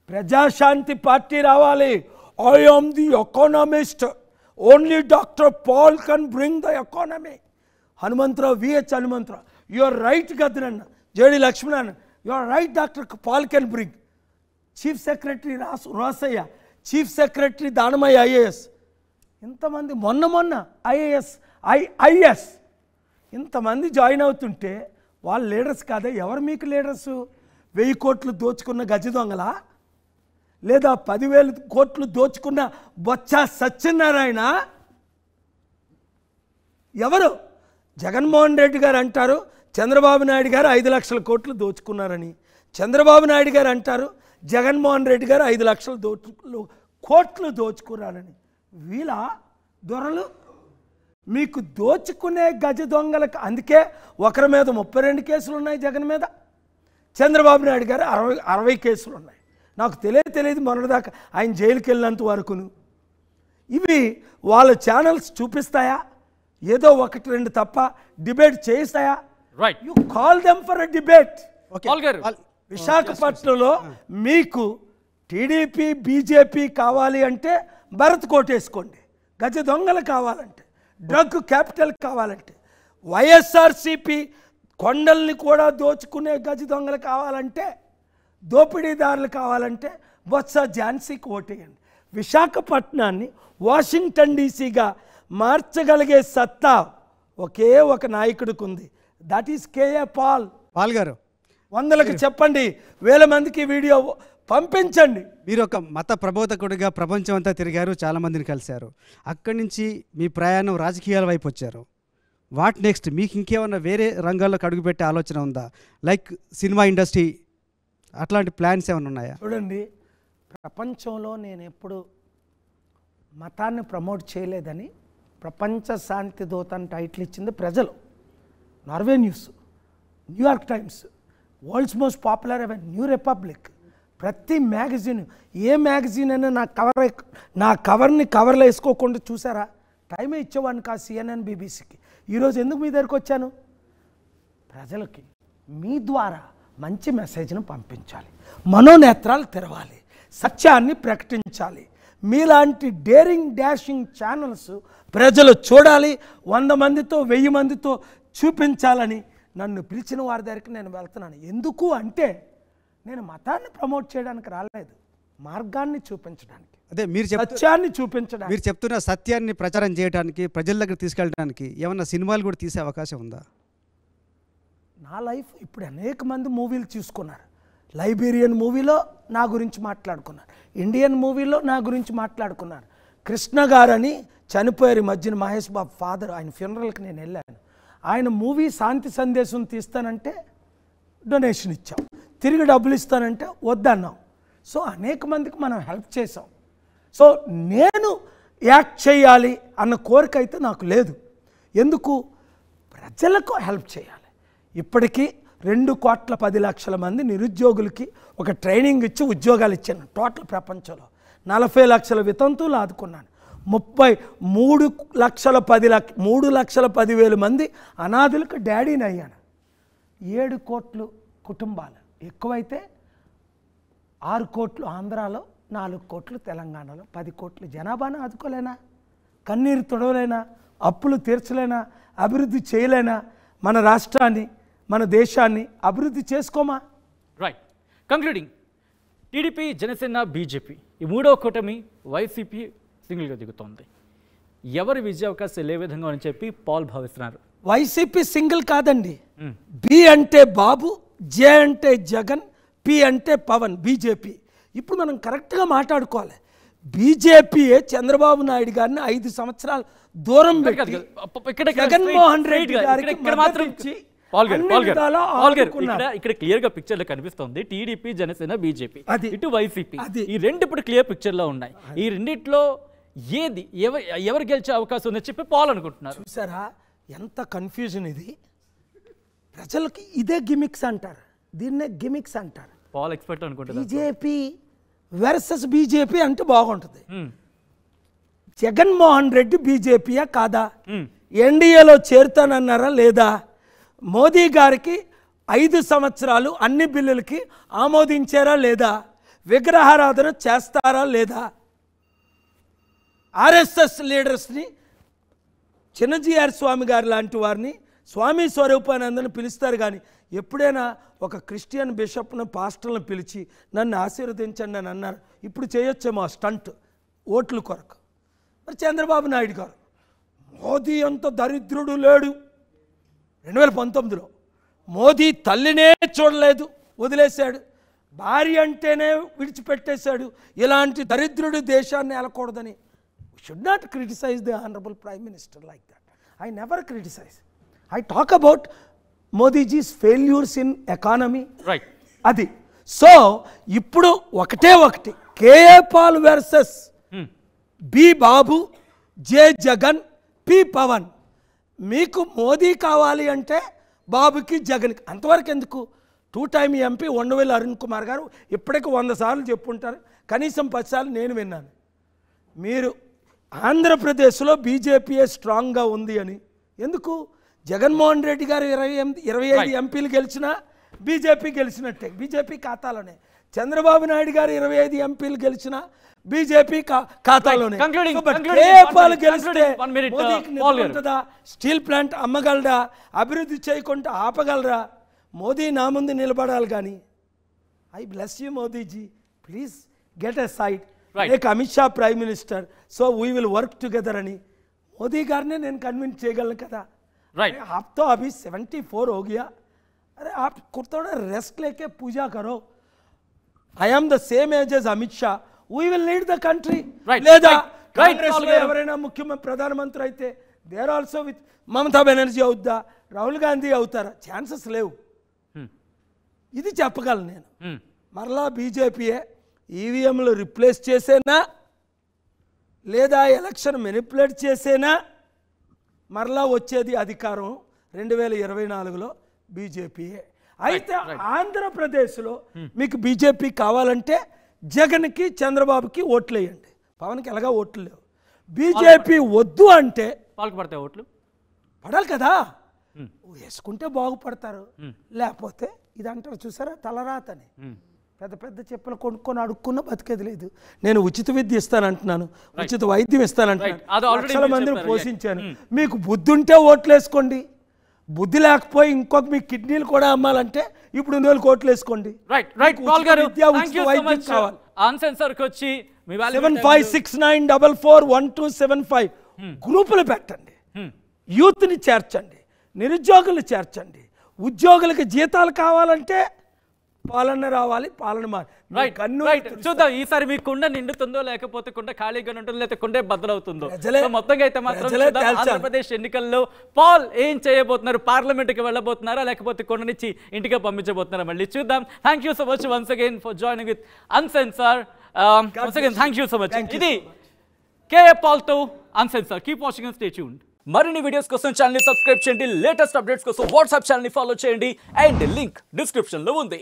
ప్రజాశాంతి పార్టీ రావాలి. I am the economist, only doctor Paul can bring the economy. Hanumantha Rao, VH Hanumantha Rao, you are right గద్దరన్న. JD Lakshman, you are right doctor Paul can bring. Chief secretary Rosaiah, chief secretary Danamayya IAS, ఇంతమంది మొన్న ఐఎస్ ఇంతమంది జాయిన్ అవుతుంటే వాళ్ళు లీడర్స్ కాదా? ఎవరు మీకు లీడర్సు? 1000 కోట్లు దోచుకున్న గజ దొంగలా, లేదా 10,000 కోట్లు దోచుకున్న బొత్స సత్యనారాయణ? ఎవరు? జగన్మోహన్ రెడ్డి గారు అంటారు చంద్రబాబు నాయుడు గారు 5 లక్షల కోట్లు దోచుకున్నారని, చంద్రబాబు నాయుడు గారు అంటారు జగన్మోహన్ రెడ్డి గారు 5 లక్షల కోట్లు దోచుకున్నారని. వీళ్ళ దొరలు మీకు దోచుకునే గజ దొంగలకు. అందుకే ఒకరి మీద 32 కేసులు ఉన్నాయి, జగన్ మీద. చంద్రబాబు నాయుడు గారు 60 కేసులు ఉన్నాయి. నాకు తెలియదు మొన్నటిదాకా ఆయన జైలుకి వెళ్ళినంత వరకును. ఇవి వాళ్ళ ఛానల్స్ చూపిస్తాయా? ఏదో 1-2 తప్ప డిబేట్ చేయిస్తాయా? Right, you call them for a debate. గారు విశాఖపట్నంలో మీకు టీడీపీ బీజేపీ కావాలి అంటే భరత్ కోటేసుకోండి. గజ దొంగలు కావాలంటే, డ్రగ్ క్యాపిటల్ కావాలంటే, వైఎస్ఆర్సీపీ కొండల్ని కూడా దోచుకునే గజ దొంగలు కావాలంటే, దోపిడీదారులు కావాలంటే బొత్స ఝాన్సీకి ఓటేయండి. విశాఖపట్నాన్ని వాషింగ్టన్ డీసీగా మార్చగలిగే సత్తా ఒకే ఒక నాయకుడికి ఉంది. దట్ ఈస్ కేఏ పాల్ గారు. 100లకు చెప్పండి, 1000 మందికి వీడియో పంపించండి. మీరు ఒక మత ప్రబోధకుడిగా ప్రపంచం అంతా తిరిగారు, చాలామందిని కలిశారు. అక్కడి నుంచి మీ ప్రయాణం రాజకీయాల వైపు వచ్చారు. What next? మీకు ఇంకేమన్నా వేరే రంగాల్లోకి అడుగుపెట్టే ఆలోచన ఉందా? లైక్ సినిమా ఇండస్ట్రీ, అట్లాంటి ప్లాన్స్ ఏమైనా ఉన్నాయా? చూడండి, ప్రపంచంలో నేను ఎప్పుడు మతాన్ని ప్రమోట్ చేయలేదని ప్రపంచ శాంతి దూత అని టైటిల్ ఇచ్చింది ప్రజలు. Norway news, New York times, world's most popular even, new republic, ప్రతి మ్యాగజైన్, ఏ మ్యాగజైన్ అయినా నా కవర్ని కవర్లో వేసుకోకుండా చూసారా? టైమే ఇచ్చేవాడిని కాదు CNN BBCకి. ఈరోజు ఎందుకు మీ దగ్గరికి వచ్చాను? ప్రజలకి మీ ద్వారా మంచి మెసేజ్ను పంపించాలి, మనోనేత్రాలు తెరవాలి, సత్యాన్ని ప్రకటించాలి. మీలాంటి డేరింగ్ డాషింగ్ ఛానల్స్ ప్రజలు చూడాలి, 100 మందితో 1000 మందితో చూపించాలని నన్ను పిలిచిన వారి దగ్గరికి నేను వెళ్తున్నాను. ఎందుకు అంటే నేను మతాన్ని ప్రమోట్ చేయడానికి రాలేదు, మార్గాన్ని చూపించడానికి, అదే మీరు సత్యాన్ని చూపించడానికి. మీరు చెప్తున్న సత్యాన్ని ప్రచారం చేయడానికి, ప్రజల దగ్గర తీసుకెళ్ళడానికి ఏమన్నా సినిమాలు కూడా తీసే అవకాశం ఉందా? నా లైఫ్ ఇప్పుడు అనేక మంది మూవీలు చూసుకున్నారు. లైబీరియన్ మూవీలో నా గురించి మాట్లాడుకున్నారు, ఇండియన్ మూవీలో నా గురించి మాట్లాడుకున్నారు. కృష్ణ గారని చనిపోయారు ఈ మధ్యన, మహేష్ బాబు ఫాదర్, ఆయన ఫ్యూనరల్కి నేను వెళ్ళాను. ఆయన మూవీ శాంతి సందేశం తీస్తానంటే డొనేషన్ ఇచ్చాం, తిరిగి డబ్బులు ఇస్తానంటే వద్దన్నాం. సో అనేక మందికి మనం హెల్ప్ చేసాం. సో నేను యాక్ట్ చేయాలి అన్న కోరిక అయితే నాకు లేదు. ఎందుకు? ప్రజలకు హెల్ప్ చేయాలి. ఇప్పటికీ 2,10,00,000 మంది నిరుద్యోగులకి ఒక ట్రైనింగ్ ఇచ్చి ఉద్యోగాలు ఇచ్చాను. టోటల్ ప్రపంచంలో 40 లక్షల వితంతువులు ఆదుకున్నాను. 3,10,000 మంది అనాథులకు డాడీని అయ్యాను. 7 కోట్లు కుటుంబాలు, ఎక్కువైతే 6 కోట్లు ఆంధ్రాలో, 4 కోట్లు తెలంగాణలో, 10 కోట్లు జనాభాను ఆదుకోలేనా? కన్నీరు తొడవలేనా? అప్పులు తీర్చలేనా? అభివృద్ధి చేయలేనా? మన రాష్ట్రాన్ని, మన దేశాన్ని అభివృద్ధి చేసుకోమా? Right, concluding, TDP, Janasena, BJP ఈ మూడో కూటమి వైసీపీ సింగిల్గా దిగుతోంది. ఎవరి విజయ అవకాశాలు ఏ విధంగా అని చెప్పి పాల్ భావిస్తున్నారు? వైసీపీ సింగిల్ కాదండి. బి అంటే బాబు, జే అంటే జగన్, పి అంటే పవన్, బీజేపీ. ఇప్పుడు మనం కరెక్ట్గా మాట్లాడుకోవాలి. బీజేపీయే చంద్రబాబు నాయుడు గారిని 5 సంవత్సరాలు దూరం పెట్టి జగన్మోహన్ రెడ్డి గారికి మద్దతు ఇచ్చి ఇక్కడ క్లియర్ గా పిక్చర్ లో కనిపిస్తుంది టీడీపీ, జనసేన, బీజేపీ, ఇటు వైసీపీ, ఈ రెండు ఇప్పుడు క్లియర్ పిక్చర్ లో ఉన్నాయి. ఈ రెండిట్లో ఏది ఎవరు గెలిచే అవకాశం ఉందని చెప్పి పాల్ అనుకుంటున్నారు. చూసారా ఎంత కన్ఫ్యూజన్ ఇది. ప్రజలకి ఇదే గిమిక్స్ అంటారు, దీన్నే గిమిక్స్ అంటారు. పాల్ ఎక్స్పర్ట్ అనుకుంటున్నారు. బీజేపీ వర్సెస్ బీజేపీ అంటే బాగుంటుంది. జగన్మోహన్ రెడ్డి బీజేపీయా కాదా? ఎన్డీఏలో చేరుతానన్నారా లేదా? మోదీ గారికి 5 సంవత్సరాలు అన్ని బిల్లులకి ఆమోదించారా లేదా? విగ్రహారాధన చేస్తారా లేదా? ఆర్ఎస్ఎస్ లీడర్స్ని, చిన్నజీఆర్ స్వామి గారు లాంటి వారిని స్వామి స్వరూపానందని పిలుస్తారు, కానీ ఎప్పుడైనా ఒక క్రిస్టియన్ బిషప్ను, పాస్టర్లను పిలిచి నన్ను ఆశీర్వదించండి అని అన్నారు. ఇప్పుడు చేయొచ్చేమో ఆ స్టంట్ ఓట్ల కొరకు. మరి చంద్రబాబు నాయుడు గారు మోదీ అంత దరిద్రుడు లేడు. 2019లో మోదీ తల్లినే చూడలేదు, వదిలేశాడు. భార్య అంటేనే విడిచిపెట్టేశాడు. ఇలాంటి దరిద్రుడు దేశాన్ని వెళ్ళకూడదని. Should not criticize the honourable prime minister like that. I never criticize. I talk about మోదీజీస్ ఫెయిల్యూర్స్ ఇన్ ఎకానమీ. అది. సో ఇప్పుడు ఒకటి KA Paul versus B Babu, J Jagan, P Pawan. మీకు మోదీ కావాలి అంటే బాబుకి, జగన్కి. అంతవరకు ఎందుకు? 2 టైమ్ ఎంపీ ఉండవల్లి అరుణ్ కుమార్ గారు ఇప్పటికి 100 సార్లు చెప్పుంటారు, కనీసం 10 సార్లు నేను విన్నాను. మీరు ఆంధ్రప్రదేశ్లో బీజేపీయే స్ట్రాంగ్గా ఉంది అని. ఎందుకు? జగన్మోహన్ రెడ్డి గారు 25 ఎంపీలు గెలిచినా బీజేపీ గెలిచినట్టే, బీజేపీ ఖాతాలోనే. చంద్రబాబు నాయుడు గారు 25 ఎంపీలు గెలిచినా బీజేపీ ఖాతాలోనే. స్టీల్ ప్లాంట్ అమ్మగలరా? అభివృద్ధి చేయకుండా ఆపగలరా? మోదీ నా ముందు నిలబడాలి. కానీ ఐ బ్లెస్ యూ మోదీజీ, please get aside, make Amit Shah prime minister, so we will work together అని మోదీ గారినే నేను కన్విన్స్ చేయగలను కదా. आप तो अभी 74 हो गया, अरे आप थोड़ा रेस्ट लेके पूजा करो. I am the same age as Amit Shah. We will lead the country. లేదా కాంగ్రెస్ లో ఎవరైనా ముఖ్యమంత్రి, ప్రధానమంత్రి అయితే they are also with Mamata Banerjee అవుద్దా, రాహుల్ గాంధీ అవుతారా? ఛాన్సెస్ లేవు. ఇది చెప్పగలను నేను. మరలా బీజేపీయే ఈవీఎంలు రిప్లేస్ చేసేనా, లేదా ఎలక్షన్ మెనిపులేట్ చేసేనా, మరలా వచ్చేది అధికారం 2024లో బీజేపీయే. అయితే ఆంధ్రప్రదేశ్లో మీకు బీజేపీ కావాలంటే జగన్కి, చంద్రబాబుకి ఓట్లు వేయండి. పవన్కి ఎలాగా ఓట్లు లేవు. బీజేపీ వద్దు అంటే వాళ్ళకి పడతాయి ఓట్లు, పడాలి కదా. వేసుకుంటే బాగుపడతారు, లేకపోతే ఇది అంటారు చూసారా తలరాతని. పెద్ద పెద్ద చెప్పులు కొనుక్కొని అడుక్కున్న బతికేది లేదు. నేను ఉచిత విద్య ఇస్తానంటున్నాను, ఉచిత వైద్యం ఇస్తానంటున్నాను, లక్షల మందిని పోషించాను. మీకు బుద్ధి ఉంటే ఓట్లు వేసుకోండి, బుద్ధి లేకపోయి ఇంకొక మీ కిడ్నీలు కూడా అమ్మాలంటే ఇప్పుడు 100 ఓట్లు వేసుకోండి. 7569441275 గ్రూపులు పెట్టండి, యూత్ని చేర్చండి, నిరుద్యోగులు చేర్చండి. ఉద్యోగులకి జీతాలు కావాలంటే పాలన రావాలి, పాలన చూద్దాం ఈసారి మీ కుండ నిండుతుందో లేకపోతే కుండ ఖాళీగా ఉంటుందో లేకపోతే కుండే బద్దలవుతుందో. మొత్తంగా అయితే మాత్రం ఆంధ్రప్రదేశ్ ఎన్నికల్లో పాల్ ఏం చేయబోతున్నారు? పార్లమెంట్కి వెళ్ళబోతున్నారా లేకపోతే కొండనిచ్చి ఇంటికి పంపించబోతున్నారా? మళ్ళీ చూద్దాం. Thank you so much once again for joining with uncensored. Once again thank you so much. ఇది కేఏ పాల్ తో uncensored. Keep watching and stay tuned. మరిన్ని వీడియోస్ కోసం ఛానల్ ని సబ్స్క్రైబ్ చేయండి, లేటెస్ట్ అప్డేట్స్ కోసం వాట్సాప్ ఛానల్ ని ఫాలో చేయండి, అండ్ లింక్ డిస్క్రిప్షన్ లో ఉంది.